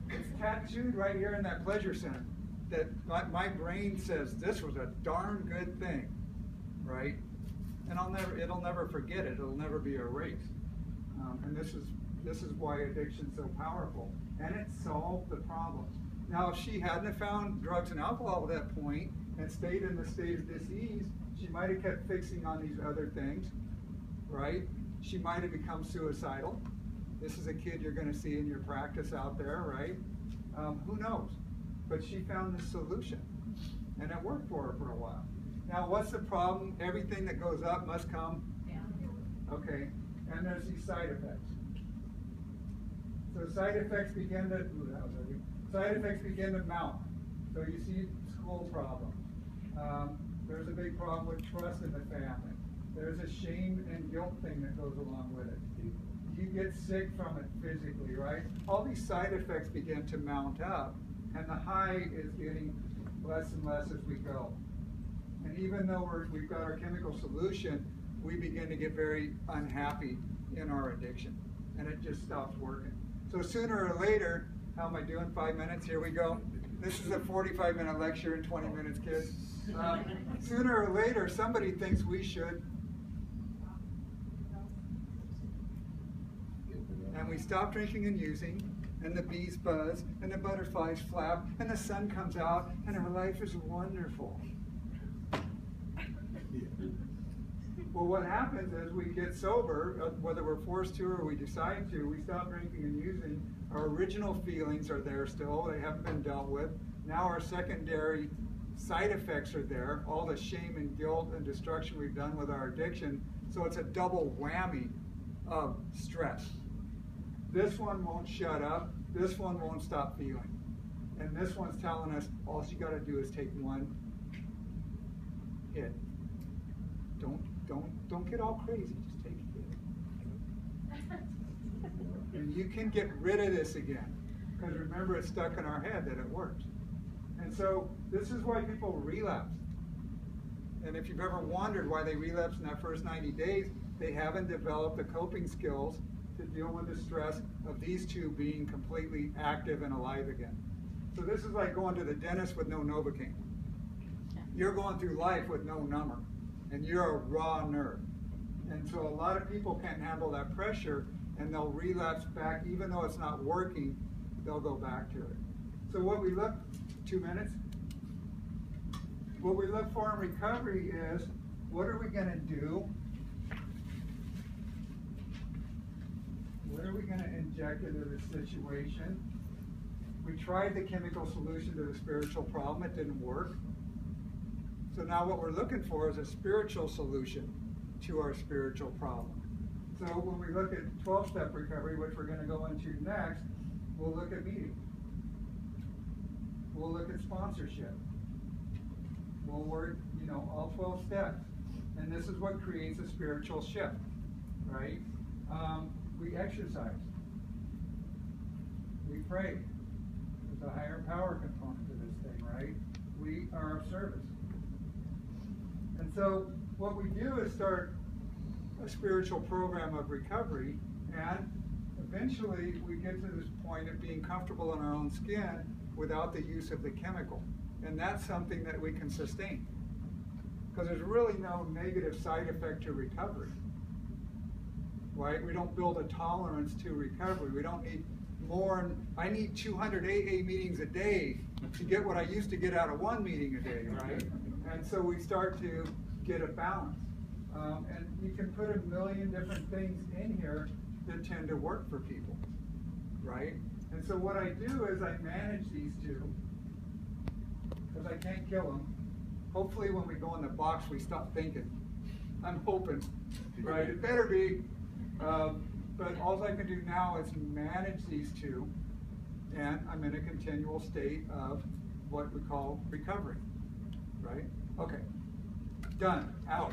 it's tattooed right here in that pleasure center. That my brain says this was a darn good thing, right? And it'll never forget it. It'll never be erased. And this is why addiction's so powerful. And it solved the problems. Now, if she hadn't have found drugs and alcohol at that point and stayed in the state of disease, she might have kept fixing on these other things, right? She might have become suicidal. This is a kid you're going to see in your practice out there, right? Who knows? But she found the solution, and it worked for her for a while. Now, what's the problem? Everything that goes up must come down. Okay, and there's these side effects. So side effects begin to mount. So you see school problems. There's a big problem with trust in the family. There's a shame and guilt thing that goes along with it. You get sick from it physically, right? All these side effects begin to mount up, and the high is getting less and less as we go. And even though we've got our chemical solution, we begin to get very unhappy in our addiction, and it just stops working. So sooner or later, how am I doing? 5 minutes, here we go. This is a 45-minute lecture in 20 minutes, kids. Sooner or later, somebody thinks we should. And we stop drinking and using, and the bees buzz, and the butterflies flap, and the sun comes out, and our life is wonderful. Well, what happens is we get sober, whether we're forced to or we decide to, we stop drinking and using. Our original feelings are there still, they haven't been dealt with. Now our secondary side effects are there, all the shame and guilt and destruction we've done with our addiction. So it's a double whammy of stress. This one won't shut up, this one won't stop feeling. And this one's telling us all you gotta do is take one hit. Don't get all crazy, just take a hit. And you can get rid of this again. Because remember, it's stuck in our head that it works. And so this is why people relapse. And if you've ever wondered why they relapse in that first 90 days, they haven't developed the coping skills to deal with the stress of these two being completely active and alive again. So this is like going to the dentist with no Novocaine. You're going through life with no number, and you're a raw nerve. And so a lot of people can't handle that pressure, and they'll relapse back, even though it's not working, they'll go back to it. So what we look, 2 minutes? What we look for in recovery is, what are we gonna do? What are we gonna inject into this situation? We tried the chemical solution to the spiritual problem, it didn't work. So now what we're looking for is a spiritual solution to our spiritual problem. So when we look at 12-step recovery, which we're going to go into next, we'll look at meetings. We'll look at sponsorship. we'll work, you know, all 12 steps. And this is what creates a spiritual shift, right? We exercise. We pray. There's a higher power component to this thing, right? We are of service. And so what we do is start a spiritual program of recovery, and eventually we get to this point of being comfortable in our own skin without the use of the chemical. And that's something that we can sustain. Because there's really no negative side effect to recovery. Right? We don't build a tolerance to recovery. We don't need more. I need 200 AA meetings a day to get what I used to get out of one meeting a day, right? And so we start to get a balance. And you can put a million different things in here that tend to work for people, right? And so what I do is I manage these two, because I can't kill them. Hopefully when we go in the box, we stop thinking. I'm hoping, right? It better be. But all I can do now is manage these two, and I'm in a continual state of what we call recovery, right? Okay, done, out.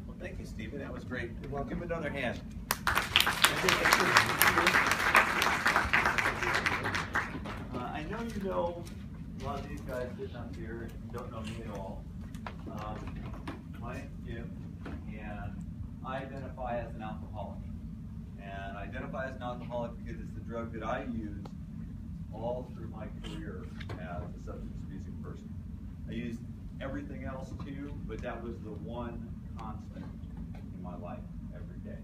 Well, thank you, Stephen. That was great. Give him another hand. I know you know a lot of these guys sitting up here don't know me at all. My name's Jim, and I identify as an alcoholic. And I identify as an alcoholic because it's the drug that I used all through my career as a substance abusing person. I used everything else too, but that was the one constant in my life every day.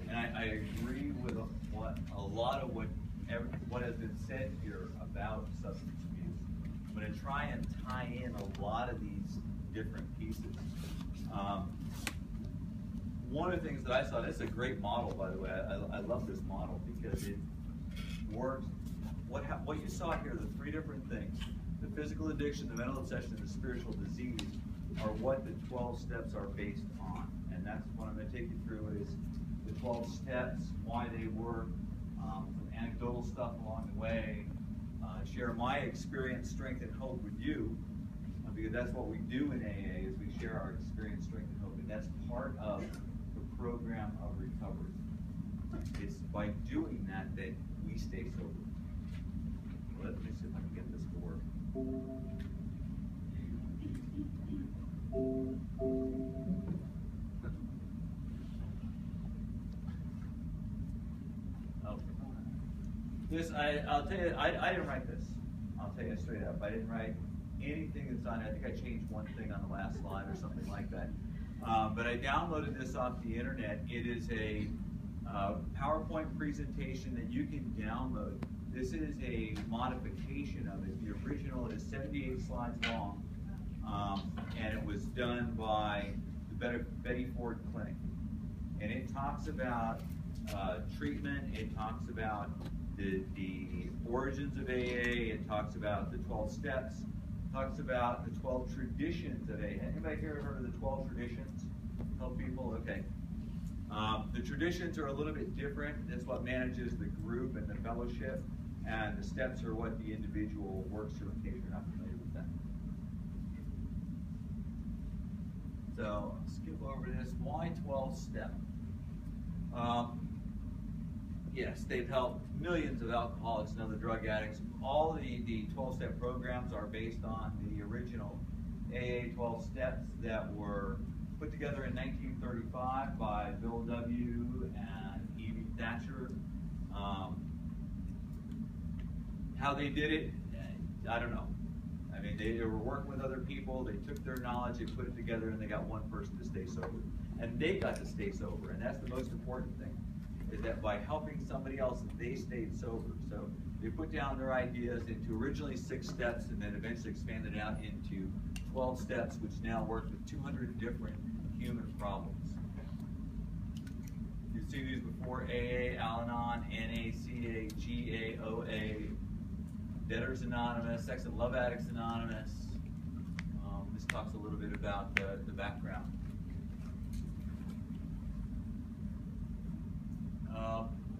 And I agree with a lot of what has been said here about substance abuse. I'm going to try and tie in a lot of these different pieces. One of the things that I saw, this is a great model, by the way. I love this model because it works. What you saw here, the three different things, the physical addiction, the mental obsession, and the spiritual disease, are what the 12 steps are based on. And that's what I'm going to take you through is the 12 steps, why they work, some anecdotal stuff along the way, share my experience, strength, and hope with you, because that's what we do in AA, is we share our experience, strength, and hope, and that's part of the program of recovery. It's by doing that that we stay sober. Let me see if I can get this to work. This, I'll tell you, I didn't write this. I'll tell you straight up. I didn't write anything that's on it. I think I changed one thing on the last slide or something like that. But I downloaded this off the internet. It is a PowerPoint presentation that you can download. This is a modification of it. The original is 78 slides long, and it was done by the Betty Ford Clinic. And it talks about treatment. It talks about the origins of AA. It talks about the 12 steps. It talks about the 12 traditions of AA. Anybody here heard of the 12 traditions? Help people? Okay. The traditions are a little bit different. It's what manages the group and the fellowship. And the steps are what the individual works through, in case you're not familiar with that. So, I'll skip over this. Why 12 step? Yes, they've helped millions of alcoholics and other drug addicts. All the 12-step programs are based on the original AA 12 steps that were put together in 1935 by Bill W. and Evie Thatcher. How they did it, I don't know. I mean, they were working with other people. They took their knowledge, they put it together, and they got one person to stay sober. And they got to stay sober, and that's the most important thing, is that by helping somebody else, they stayed sober. So they put down their ideas into originally 6 steps, and then eventually expanded out into 12 steps, which now work with 200 different human problems. You've seen these before: AA, Al-Anon, NACA, GAOA, Debtors Anonymous, Sex and Love Addicts Anonymous. This talks a little bit about the background.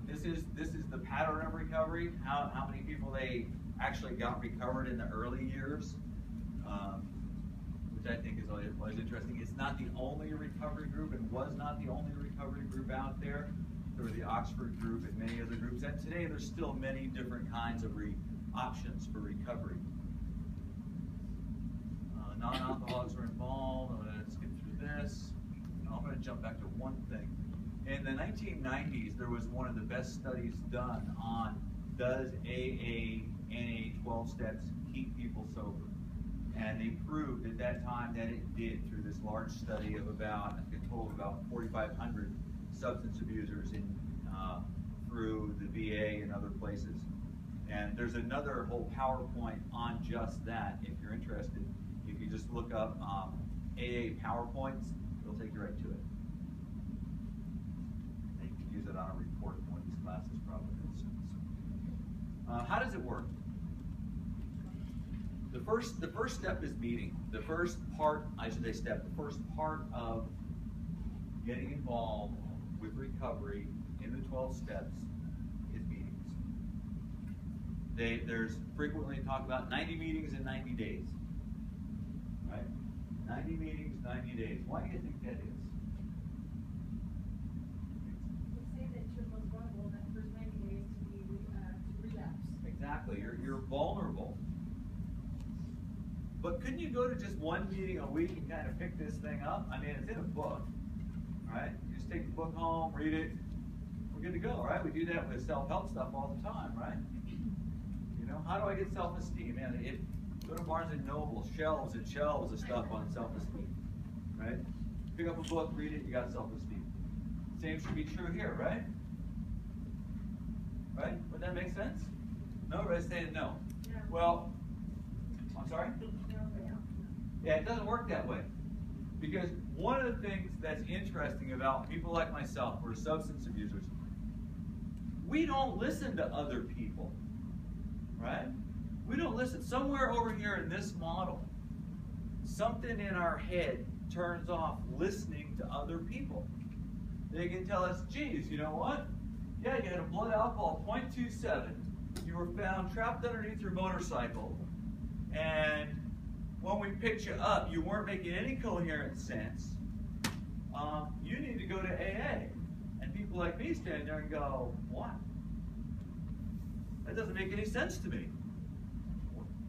This the pattern of recovery, how many people they actually got recovered in the early years, which I think is always interesting. It's not the only recovery group, and was not the only recovery group out there. There was the Oxford group and many other groups, and today there's still many different kinds of options for recovery. Non-alcoholics were involved. I'm going to skip through this. I'm going to jump back to one thing. In the 1990s, there was one of the best studies done on does AA, NA, 12 steps keep people sober? And they proved at that time that it did through this large study of about, I think total about 4,500 substance abusers through the VA and other places. And there's another whole PowerPoint on just that if you're interested. If you just look up AA PowerPoints, it'll take you right to it. And you can use it on a report in one of these classes probably. How does it work? The first step is meeting. The first part, I should say step, the first part of getting involved with recovery in the 12 steps is meetings. There's frequently talk about 90 meetings in 90 days. Right? 90 meetings, 90 days. Why do you think that is? Let's say that you're most vulnerable in that first 90 days to relapse. Exactly. You're vulnerable. But couldn't you go to just one meeting a week and kind of pick this thing up? I mean, it's in a book, right? You just take the book home, read it, we're good to go, right? We do that with self-help stuff all the time, right? You know, how do I get self-esteem? Man, go to Barnes & Noble, shelves and shelves of stuff on self-esteem, right? Pick up a book, read it, you got self-esteem. Same should be true here, right? Right? Would that make sense? No? Everybody's saying no. Yeah. Well, I'm sorry? Yeah, it doesn't work that way. Because one of the things that's interesting about people like myself who are substance abusers, we don't listen to other people, right? We don't listen. Somewhere over here in this model, something in our head turns off listening to other people. They can tell us, geez, you know what? Yeah, you had a blood alcohol 0.27. You were found trapped underneath your motorcycle. And when we picked you up, you weren't making any coherent sense. You need to go to AA. And people like me stand there and go, what? That doesn't make any sense to me.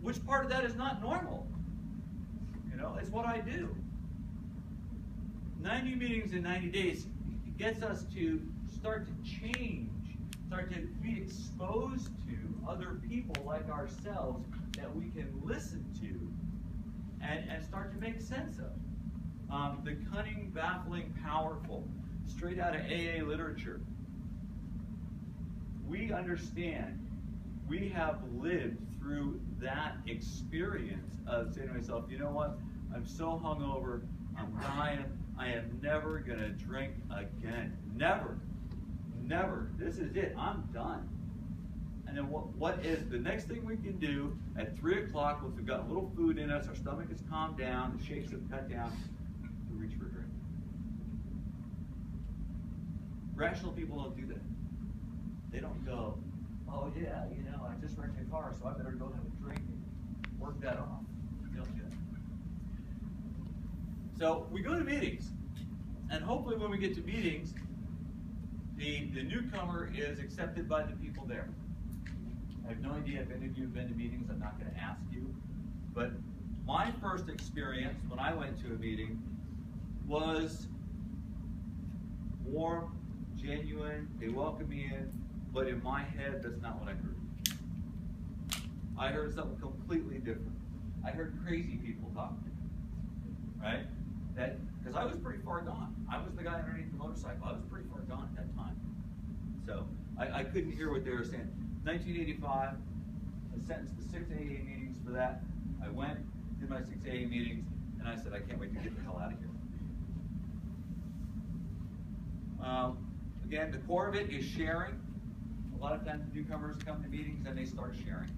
Which part of that is not normal? You know, it's what I do. 90 meetings in 90 days gets us to start to change, start to be exposed to other people like ourselves that we can listen to and start to make sense of. The cunning, baffling, powerful, straight out of AA literature. We understand, we have lived through that experience of saying to myself, you know what, I'm so hungover, I'm dying, I am never going to drink again. Never. Never. This is it. I'm done. And then what is the next thing we can do at 3 o'clock once we've got a little food in us, our stomach has calmed down, the shakes have cut down, we reach for a drink. Rational people don't do that. They don't go, oh yeah, you know, I just wrecked a car, so I better go have a drink and work that off. They don't do that. So we go to meetings, and hopefully when we get to meetings, the newcomer is accepted by the people there. I have no idea if any of you have been to meetings, I'm not going to ask you, but my first experience when I went to a meeting was warm, genuine, they welcomed me in, but in my head, that's not what I heard. I heard something completely different. I heard crazy people talking, right? Because I was pretty far gone. I was the guy underneath the motorcycle. I was pretty far gone at that time. So I couldn't hear what they were saying. 1985, I sentenced to 6 AA meetings for that. I went, did my 6 AA meetings, and I said, I can't wait to get the hell out of here. Again, the core of it is sharing. A lot of times newcomers come to meetings and they start sharing.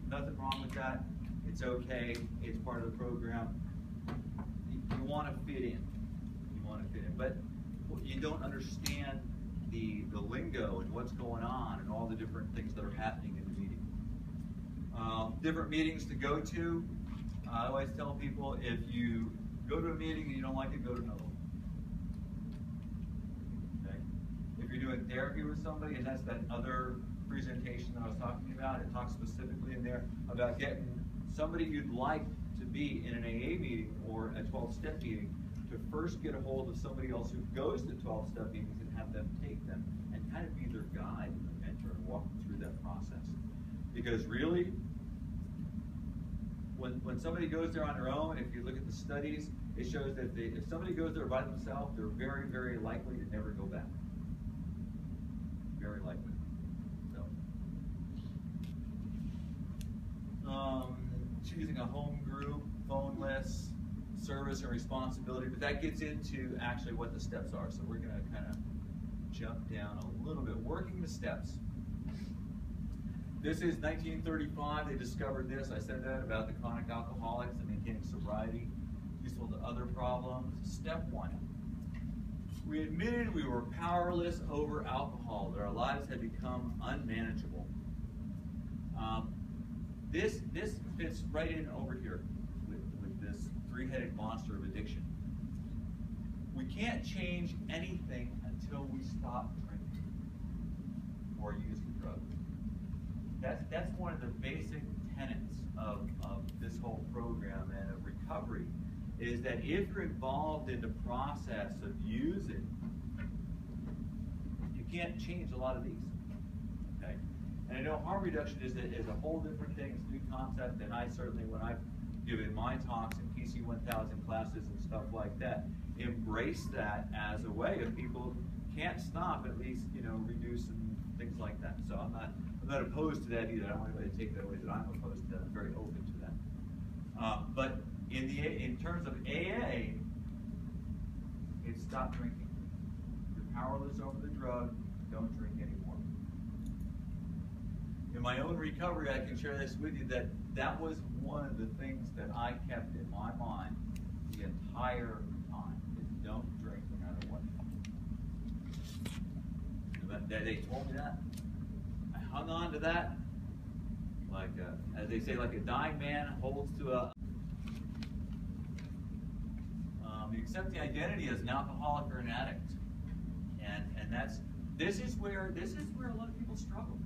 Nothing wrong with that. It's okay. It's part of the program. You want to fit in. You want to fit in. But you don't understand the lingo and what's going on and all the different things that are happening in the meeting. Different meetings to go to. I always tell people, if you go to a meeting and you don't like it, go to another one. Okay? If you're doing therapy with somebody, and that's that other presentation that I was talking about, it talks specifically in there about getting somebody you'd like to be in an AA meeting or a 12-step meeting to first get a hold of somebody else who goes to 12-step meetings and have them take them and kind of be their guide and their mentor and walk them through that process. Because really, when somebody goes there on their own, if you look at the studies, it shows that if somebody goes there by themselves, they're very, very likely to never go back. Very likely. So, choosing a home group, phoneless, service and responsibility, but that gets into actually what the steps are. So we're going to kind of jump down a little bit. Working the steps. This is 1935. They discovered this. I said that about the chronic alcoholics and maintaining sobriety, useful to other problems. Step 1. We admitted we were powerless over alcohol, that our lives had become unmanageable. This fits right in over here with this three-headed monster of addiction. We can't change anything until we stop drinking or use the drug. That's one of the basic tenets of this whole program and of recovery, is that if you're involved in the process of using, you can't change a lot of these. Okay? And I know harm reduction is a whole different thing. It's a new concept, and I certainly, when I've given my talks in PC 1000 classes and stuff like that, embrace that as a way of people can't stop, at least, reduce and things like that. So I'm not opposed to that either. I don't want anybody to take that away that I'm opposed to that. I'm very open to that. But in terms of AA, it's stop drinking. You're powerless over the drug, don't drink anymore. In my own recovery, I can share this with you, that was one of the things that I kept in my mind the entire time, is don't drink no matter what. They told me that. I hung on to that, like as they say, like a dying man holds to a. You accept the identity as an alcoholic or an addict, and this is where a lot of people struggle.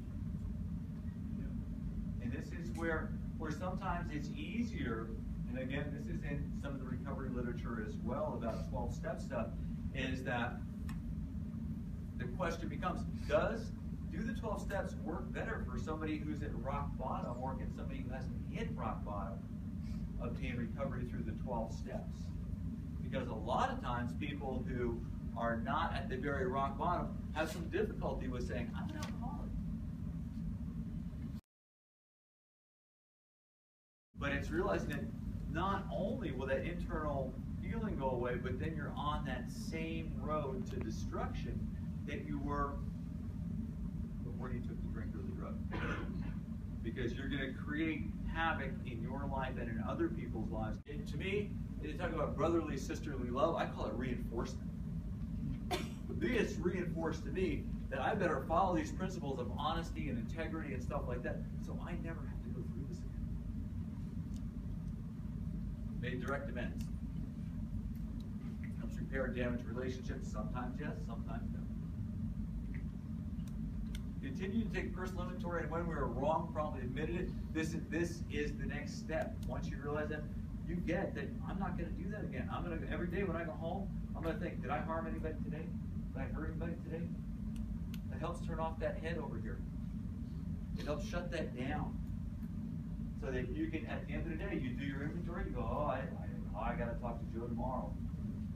And this is where sometimes it's easier, and again, this is in some of the recovery literature as well about 12-step stuff, is that the question becomes, do the 12 steps work better for somebody who's at rock bottom, or can somebody who hasn't hit rock bottom obtain recovery through the 12 steps? Because a lot of times people who are not at the very rock bottom have some difficulty with saying, I'm an alcoholic. But it's realizing that not only will that internal feeling go away, but then you're on that same road to destruction that you were before you took the drink or the drug. Because you're going to create havoc in your life and in other people's lives. And to me, they talk about brotherly, sisterly love. I call it reinforcement. It's reinforced to me that I better follow these principles of honesty and integrity and stuff like that, so I never have to go through this again. Made direct amends. Helps repair damaged relationships. Sometimes yes, sometimes no. Continue to take personal inventory, and when we were wrong, promptly admitted it. This is the next step. Once you realize that, you get that I'm not going to do that again. I'm going to, every day when I go home, I'm going to think, did I harm anybody today? Did I hurt anybody today? That helps turn off that head over here. It helps shut that down. So that you can, at the end of the day, you do your inventory, you go, I got to talk to Joe tomorrow.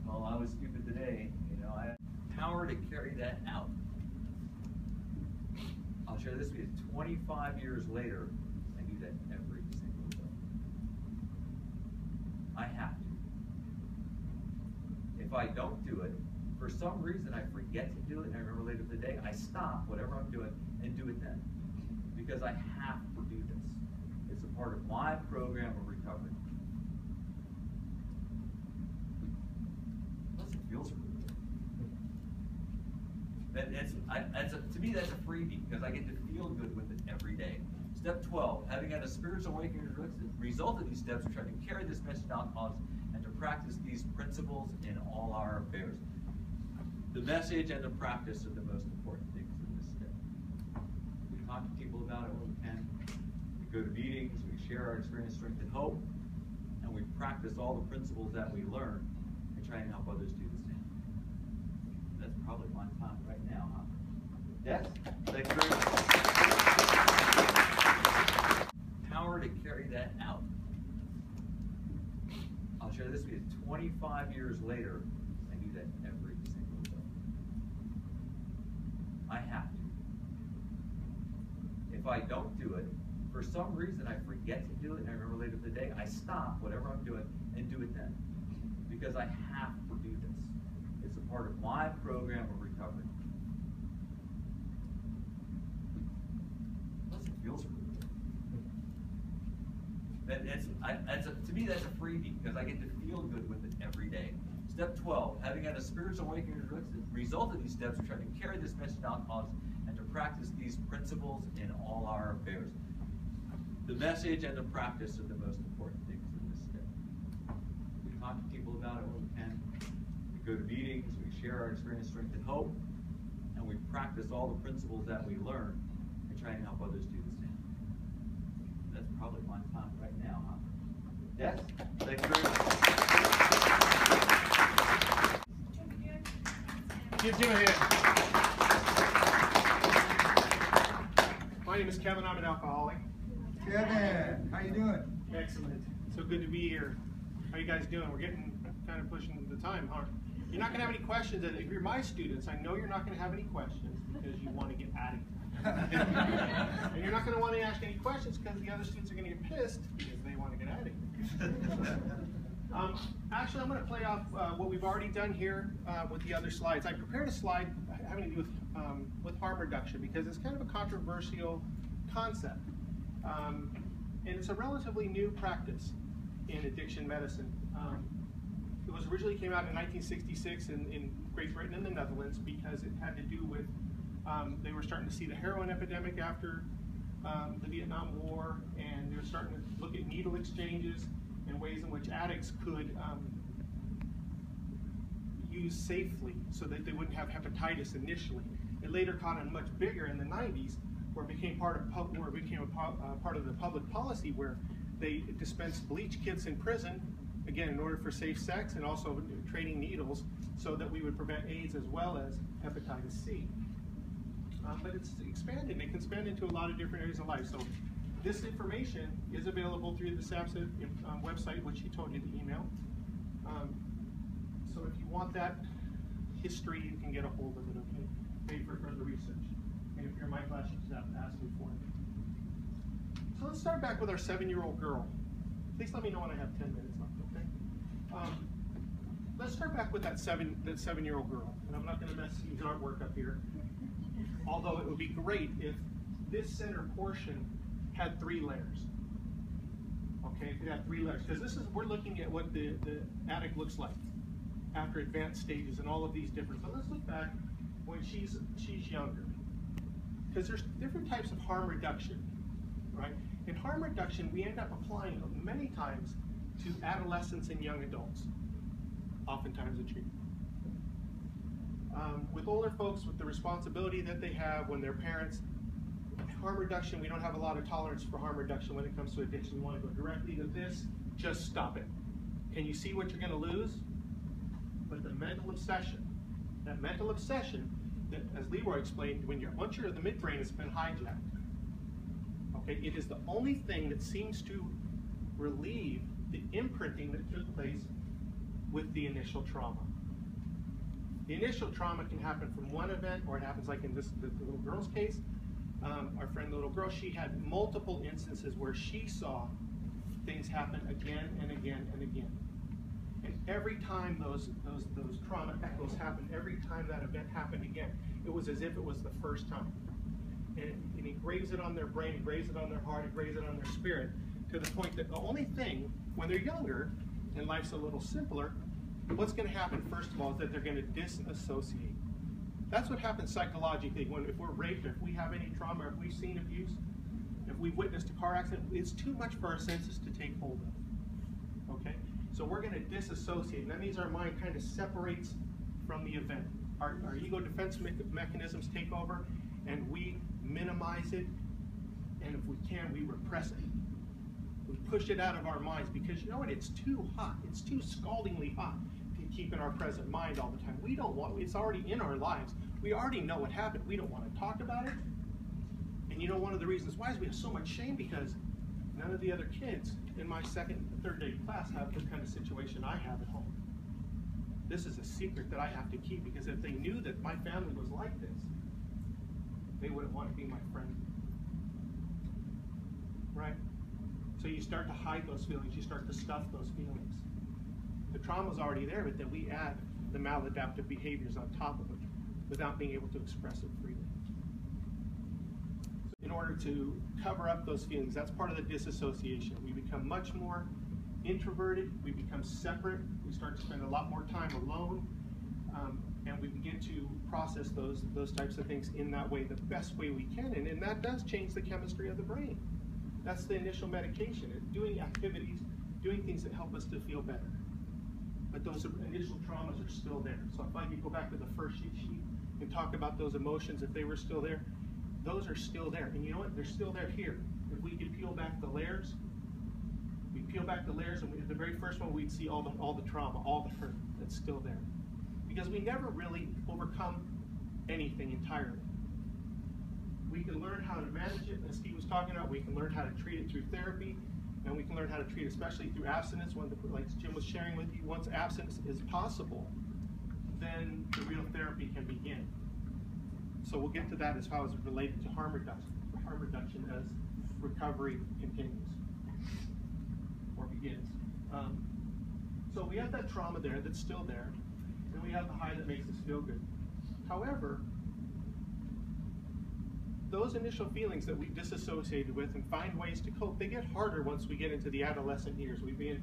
Well, I was stupid today. I have power to carry that out. I'll share this with you. 25 years later, I do that every single day. I have to. If I don't do it, for some reason I forget to do it, and I remember later in the day, I stop whatever I'm doing and do it then. Because I have to do this. It's a part of my program of recovery. Plus it feels really good. To me, that's a freebie because I get to feel good with it every day. Step 12, having had a spiritual awakening as a result of these steps, we're trying to carry this message out to others and to practice these principles in all our affairs. The message and the practice are the most important things in this step. We talk to people about it when we can. We go to meetings, we share our experience, strength, and hope, and we practice all the principles that we learn and try and help others do the same. That's probably my time right now, huh? Yes? Thank you very much. Power to carry that out. I'll share this with you. 25 years later, I do that every single day. I have to. If I don't do it, for some reason I forget to do it, and I remember later in the day, I stop whatever I'm doing and do it then. Because I have to do this. It's a part of my program of recovery. Plus, it feels really good. To me, that's a freebie because I get to feel good with it every day. Step 12, having had a spiritual awakening as a result of these steps, we're trying to carry this message out to others and to practice these principles in all our affairs. The message and the practice are the most important things in this step. We talk to people about it when we can. We go to meetings, we share our experience, strength, and hope, and we practice all the principles that we learn and try and help others do the same. That's probably my time right now, huh? Yes? Thank you very much. Give Jim a hand. My name is Kevin. I'm an alcoholic. Kevin, how you doing? Excellent. So good to be here. How you guys doing? We're getting kind of pushing the time, huh? You're not going to have any questions. If you're my students, I know you're not going to have any questions because you want to get out of here. And you're not going to want to ask any questions because the other students are going to get pissed because they want to get out of here. Actually, I'm going to play off what we've already done here with the other slides. I prepared a slide having to do with harm reduction because it's kind of a controversial concept. And it's a relatively new practice in addiction medicine. It was originally came out in 1966 in Great Britain and the Netherlands because it had to do with they were starting to see the heroin epidemic after the Vietnam War, and they were starting to look at needle exchanges and ways in which addicts could use safely so that they wouldn't have hepatitis initially. It later caught on much bigger in the 90s, where it became part of part of the public policy where they dispensed bleach kits in prison, again in order for safe sex and also trading needles so that we would prevent AIDS as well as hepatitis C. But it's expanded. It can expand into a lot of different areas of life. So this information is available through the Saapsa website, which he told you to email. So if you want that history, you can get a hold of it, okay? Paid for further research. And if you're in my class, you just have to ask me for it. So let's start back with our 7-year-old girl. Please let me know when I have 10 minutes left, okay? Let's start back with that 7-year-old girl. And I'm not going to mess his artwork up here. Although it would be great if this center portion had 3 layers. Okay, if it had 3 layers, because we're looking at what the addict looks like after advanced stages and all of these different. So let's look back when she's younger, because there's different types of harm reduction, right? In harm reduction, we end up applying many times to adolescents and young adults, oftentimes a treatment. With older folks, with the responsibility that they have when they're parents, harm reduction, we don't have a lot of tolerance for harm reduction when it comes to addiction. You want to go directly to this, just stop it. Can you see what you're going to lose? But the mental obsession, that mental obsession, that, as Leroy explained, once the midbrain has been hijacked, okay, it is the only thing that seems to relieve the imprinting that took place with the initial trauma. The initial trauma can happen from one event, or it happens like in the little girl's case. Our friend, the little girl, she had multiple instances where she saw things happen again and again and again. And every time those trauma echoes happened, every time that event happened again, it was as if it was the first time. And it graves it on their brain, it graves it on their heart, it graves it on their spirit, to the point that the only thing, when they're younger, and life's a little simpler, what's going to happen, first of all, is that they're going to disassociate. That's what happens psychologically if we're raped, if we have any trauma, if we've seen abuse, if we've witnessed a car accident. It's too much for our senses to take hold of. Okay? So we're going to disassociate, and that means our mind kind of separates from the event. Our ego defense mechanisms take over, and we minimize it, and if we can, we repress it. We push it out of our minds because you know what? It's too hot. It's too scaldingly hot to keep in our present mind all the time. We don't want. It's already in our lives. We already know what happened. We don't want to talk about it. And you know, one of the reasons why is we have so much shame because none of the other kids in my second and third grade class have the kind of situation I have at home. This is a secret that I have to keep because if they knew that my family was like this, they wouldn't want to be my friend. Right? So you start to hide those feelings. You start to stuff those feelings. The trauma's already there, but then we add the maladaptive behaviors on top of it without being able to express it freely. In order to cover up those feelings, that's part of the disassociation. We become much more introverted, we become separate, we start to spend a lot more time alone, and we begin to process those types of things in that way, the best way we can, and that does change the chemistry of the brain. That's the initial medication, doing activities, doing things that help us to feel better. But those initial traumas are still there. So if I could go back to the first sheet and talk about those emotions, if they were still there, those are still there. And you know what? They're still there here. If we could peel back the layers, we peel back the layers, and at the very first one, we'd see all the trauma, all the hurt that's still there. Because we never really overcome anything entirely. We can learn how to manage it, as Steve was talking about. We can learn how to treat it through therapy, and we can learn how to treat it especially through abstinence. Like Jim was sharing with you, once abstinence is possible, then the real therapy can begin. So we'll get to that as far as related to harm reduction as recovery continues or begins. So we have that trauma there that's still there, and we have the high that makes us feel good. However, those initial feelings that we disassociated with and find ways to cope, they get harder once we get into the adolescent years. We get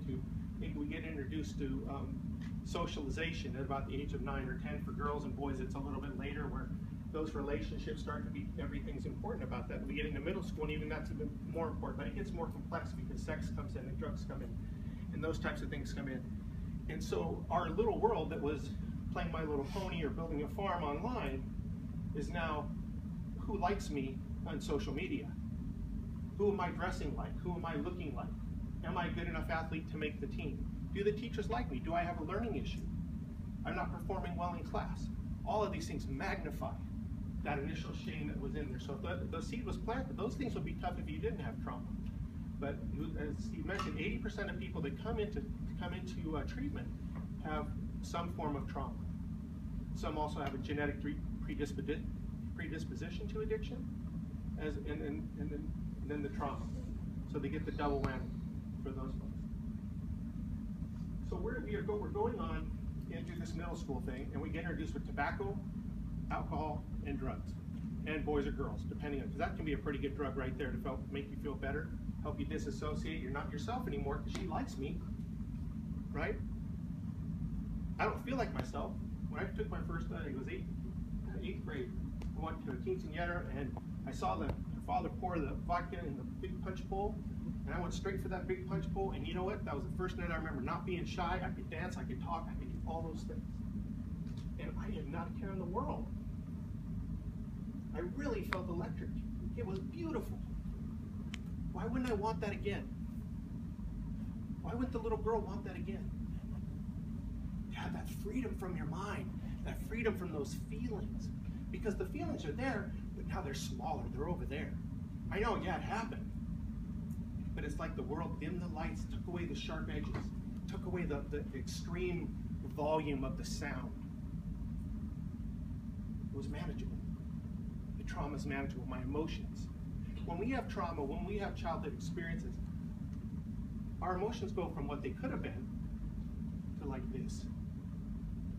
introduced to socialization at about the age of 9 or 10. For girls and boys, it's a little bit later where those relationships start to be, everything's important about that. We get into middle school, and even that's even more important. But it gets more complex because sex comes in and drugs come in, and those types of things come in. And so our little world that was playing My Little Pony or building a farm online is now, who likes me on social media? Who am I dressing like? Who am I looking like? Am I a good enough athlete to make the team? Do the teachers like me? Do I have a learning issue? I'm not performing well in class. All of these things magnify that initial shame that was in there. So the seed was planted. Those things would be tough if you didn't have trauma. But as Steve mentioned, 80% of people that come into treatment have some form of trauma. Some also have a genetic predisposition to addiction, and then the trauma. So they get the double whammy for those folks. So we're going on into this middle school thing, and we get introduced with tobacco, alcohol, and drugs, and boys or girls, depending on, because that can be a pretty good drug right there to make you feel better, help you disassociate. You're not yourself anymore because she likes me, right? I don't feel like myself. When I took my first, it was eighth grade. I went to a quinceañera, and I saw the father pour the vodka in the big punch bowl, and I went straight for that big punch bowl. And you know what? That was the first night I remember not being shy. I could dance, I could talk, I could do all those things. And I had not a care in the world. I really felt electric. It was beautiful. Why wouldn't I want that again? Why wouldn't the little girl want that again? You have that freedom from your mind, that freedom from those feelings. Because the feelings are there, but now they're smaller, they're over there. I know, yeah, it happened. But it's like the world dimmed the lights, took away the sharp edges, took away the extreme volume of the sound. It was manageable. The trauma is manageable, my emotions. When we have trauma, when we have childhood experiences, our emotions go from what they could have been to like this.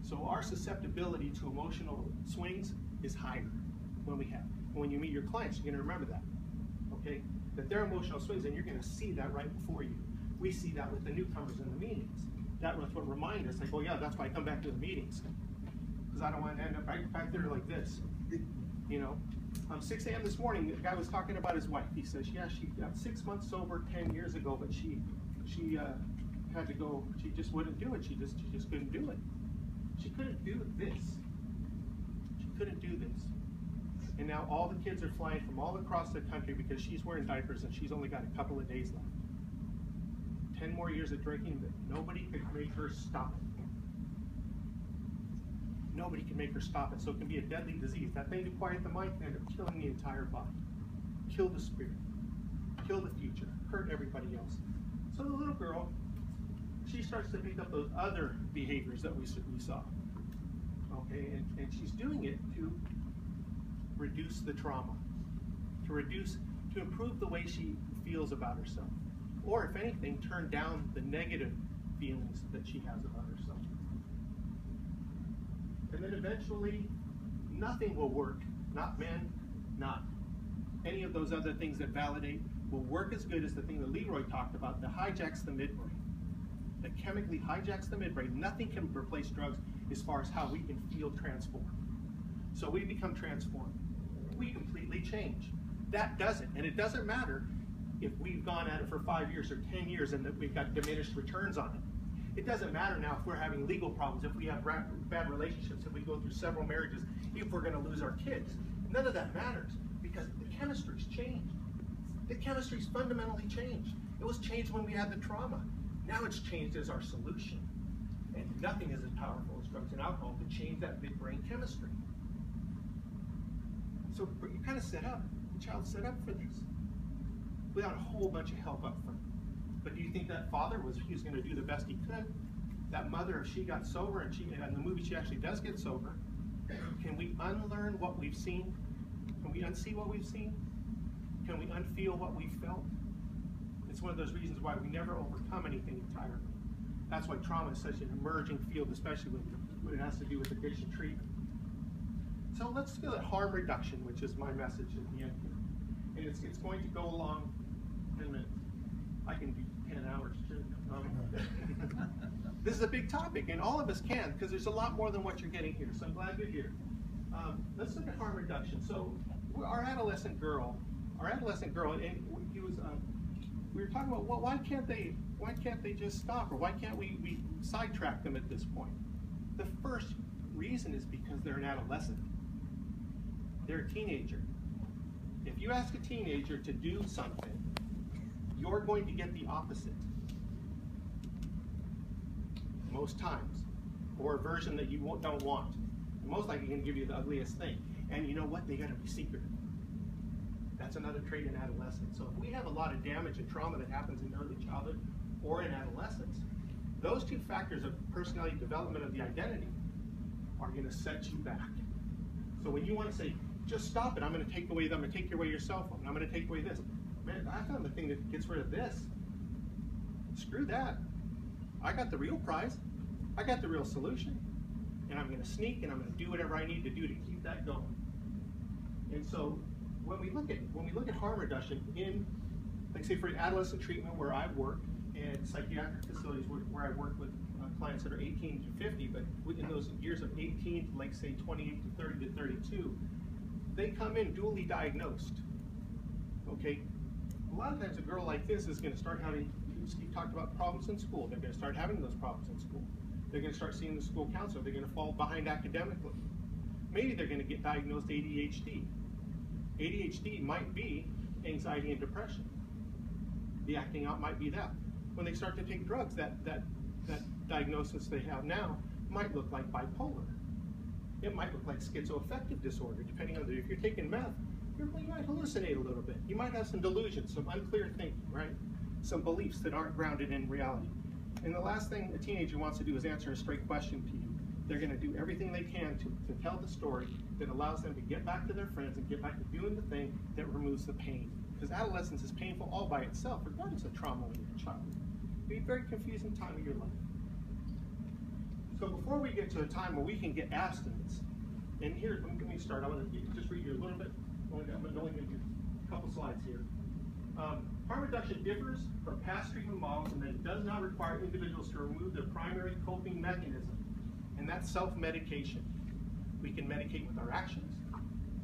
So our susceptibility to emotional swings is higher when we have. And when you meet your clients, you're going to remember that, okay? That their emotional swings, and you're going to see that right before you. We see that with the newcomers in the meetings. That was what reminds us, like, oh yeah, that's why I come back to the meetings. because I don't want to end up back there like this. You know, 6 a.m. this morning, the guy was talking about his wife. He says, yeah, she got 6 months sober 10 years ago, but she had to go. She just wouldn't do it. She just couldn't do it. She couldn't do this. She couldn't do this. And now all the kids are flying from all across the country because she's wearing diapers and she's only got a couple of days left. 10 more years of drinking, but nobody could make her stop it. Nobody can make her stop it. So it can be a deadly disease. That thing to quiet the mind can end up killing the entire body, kill the spirit, kill the future, hurt everybody else. So the little girl, she starts to pick up those other behaviors that we saw. Okay, and she's doing it to reduce the trauma, to improve the way she feels about herself, or if anything, turn down the negative feelings that she has about herself. And then eventually, nothing will work. Not men, not any of those other things that validate will work as good as the thing that Leroy talked about that hijacks the midbrain. That chemically hijacks the midbrain. Nothing can replace drugs as far as how we can feel transformed. So we become transformed. We completely change. That doesn't. And it doesn't matter if we've gone at it for 5 years or 10 years and that we've got diminished returns on it. It doesn't matter now if we're having legal problems, if we have bad relationships, if we go through several marriages, if we're going to lose our kids. None of that matters because the chemistry's changed. The chemistry's fundamentally changed. It was changed when we had the trauma. Now it's changed as our solution. And nothing is as powerful as drugs and alcohol to change that midbrain chemistry. So you kind of set up, the child set up for this without a whole bunch of help up front. But do you think that father he was going to do the best he could? That mother, if she got sober, and in the movie she actually does get sober, can we unlearn what we've seen? Can we unsee what we've seen? Can we unfeel what we felt? It's one of those reasons why we never overcome anything entirely. That's why trauma is such an emerging field, especially when it has to do with addiction treatment. So let's go at harm reduction, which is my message at the end here. And it's going to go along 10 minutes. I can do 10 hours too. This is a big topic, and all of us can, because there's a lot more than what you're getting here. So I'm glad you're here. Let's look at harm reduction. So our adolescent girl, and he was. We were talking about, well, why can't they just stop, or why can't we sidetrack them at this point? The first reason is because they're an adolescent. They're a teenager. If you ask a teenager to do something, you're going to get the opposite. Most times. Or a version that you don't want. Most likely going to give you the ugliest thing. And you know what? They got to be secretive. That's another trait in adolescence. So if we have a lot of damage and trauma that happens in early childhood or in adolescence, those two factors of personality development of the identity are going to set you back. So when you want to say, just stop it, I'm going to take away your cell phone, I'm going to take away this. Man, I found the thing that gets rid of this. Screw that. I got the real prize. I got the real solution. And I'm going to sneak and I'm going to do whatever I need to do to keep that going. And so when we look at harm reduction in, like say for adolescent treatment where I work, and psychiatric facilities where I work with clients that are 18 to 50, but within those years of 18 to like say 28 to 30 to 32, they come in dually diagnosed. Okay, a lot of times a girl like this is going to start having, Steve talked about problems in school. They're going to start having those problems in school. They're going to start seeing the school counselor. They're going to fall behind academically. Maybe they're going to get diagnosed ADHD. ADHD might be anxiety and depression. The acting out might be that. When they start to take drugs, that diagnosis they have now might look like bipolar. It might look like schizoaffective disorder, depending on if you're taking meth, you might hallucinate a little bit. You might have some delusions, some unclear thinking, right? Some beliefs that aren't grounded in reality. And the last thing a teenager wants to do is answer a straight question to you. They're going to do everything they can to tell the story that allows them to get back to their friends and get back to doing the thing that removes the pain. Because adolescence is painful all by itself, regardless of trauma when you're a child. It'll be a very confusing time of your life. So before we get to a time where we can get abstinence, and here, let me start. I want to just read you a little bit. I'm only going to do a couple slides here. Harm reduction differs from past treatment models in that it does not require individuals to remove their primary coping mechanism, and that's self-medication. We can medicate with our actions.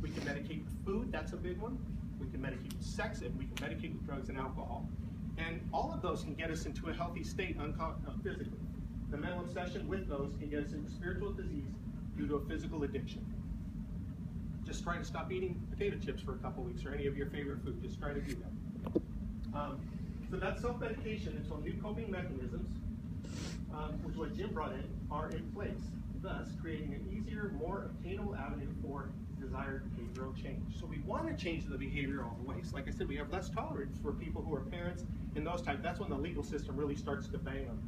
We can medicate with food, that's a big one. We can medicate with sex, and we can medicate with drugs and alcohol. And all of those can get us into a healthy state physically. The mental obsession with those can get us into spiritual disease due to a physical addiction. Just try to stop eating potato chips for a couple weeks, or any of your favorite food. Just try to do that. So that self-medication until new coping mechanisms, which is what Jim brought in, are in place, thus creating an easier, more obtainable avenue for desired behavioral change. So we want to change the behavioral ways. Like I said, we have less tolerance for people who are parents and those types. That's when the legal system really starts to bang on.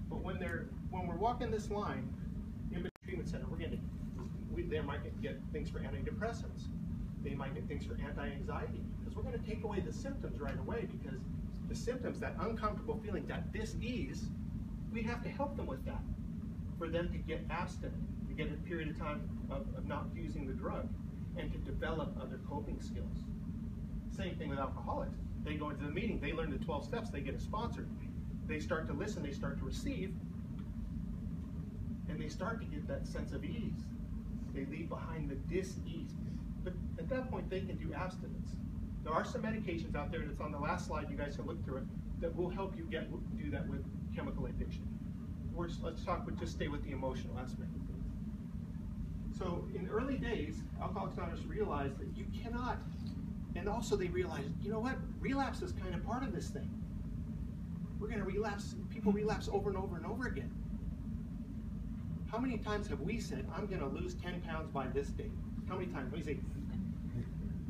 But when we're walking this line in the treatment center, they might get things for antidepressants. They might get things for anti-anxiety, because we're going to take away the symptoms right away, because the symptoms, that uncomfortable feeling, that dis-ease, we have to help them with that for them to get abstinent, to get a period of time of not using the drug, and to develop other coping skills. Same thing with alcoholics. They go into the meeting, they learn the 12 steps, they get a sponsor. They start to listen, they start to receive, and they start to get that sense of ease. They leave behind the dis-ease. But at that point, they can do abstinence. There are some medications out there, and it's on the last slide, you guys can look through it, that will help you do that with chemical addiction. Let's stay with the emotional aspect of things. So in the early days, Alcoholics Anonymous realized that you cannot, and also they realized, you know what, relapse is kind of part of this thing. We're going to relapse, people relapse over and over and over again. How many times have we said, I'm going to lose 10 pounds by this date? How many times? We say,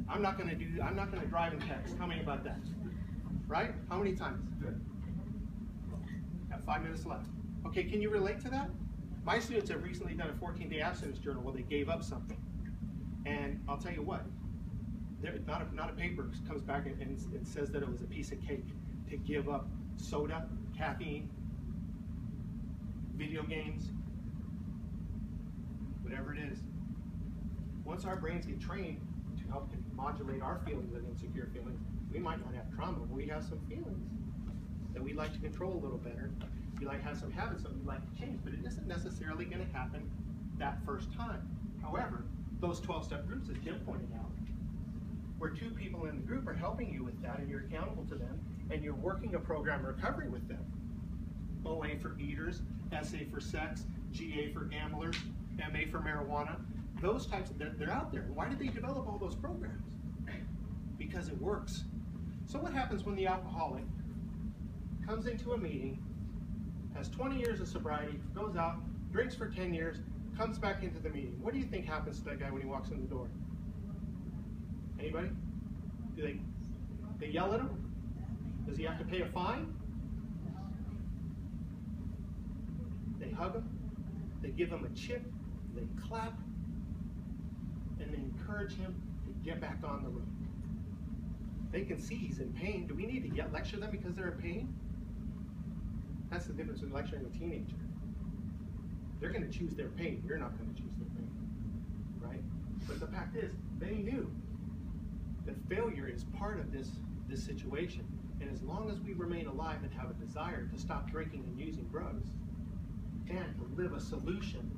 I'm not going to drive and text. How many about that? Right? How many times? Good. Got 5 minutes left. Okay, can you relate to that? My students have recently done a 14-day abstinence journal where they gave up something. And I'll tell you what, not a paper comes back and it says that it was a piece of cake to give up soda, caffeine, video games, whatever it is. Once our brains get trained to help modulate our feelings of insecure feelings, we might not have trauma, but we have some feelings that we'd like to control a little better. We like have some habits that we'd like to change, but it isn't necessarily going to happen that first time. However, those 12-step groups, as Jim pointed out, where 2 people in the group are helping you with that and you're accountable to them, and you're working a program of recovery with them. OA for eaters, SA for sex, GA for gamblers, MA for marijuana. Those types, they're out there. Why did they develop all those programs? Because it works. So what happens when the alcoholic comes into a meeting, has 20 years of sobriety, goes out, drinks for 10 years, comes back into the meeting? What do you think happens to that guy when he walks in the door? Anybody? Do they yell at him? Does he have to pay a fine? They hug him, they give him a chip, they clap, and they encourage him to get back on the road. They can see he's in pain. Do we need to lecture them because they're in pain? That's the difference with lecturing a teenager. They're going to choose their pain. You're not going to choose their pain, right? But the fact is, they knew that failure is part of this situation. And as long as we remain alive and have a desire to stop drinking and using drugs, and to live a solution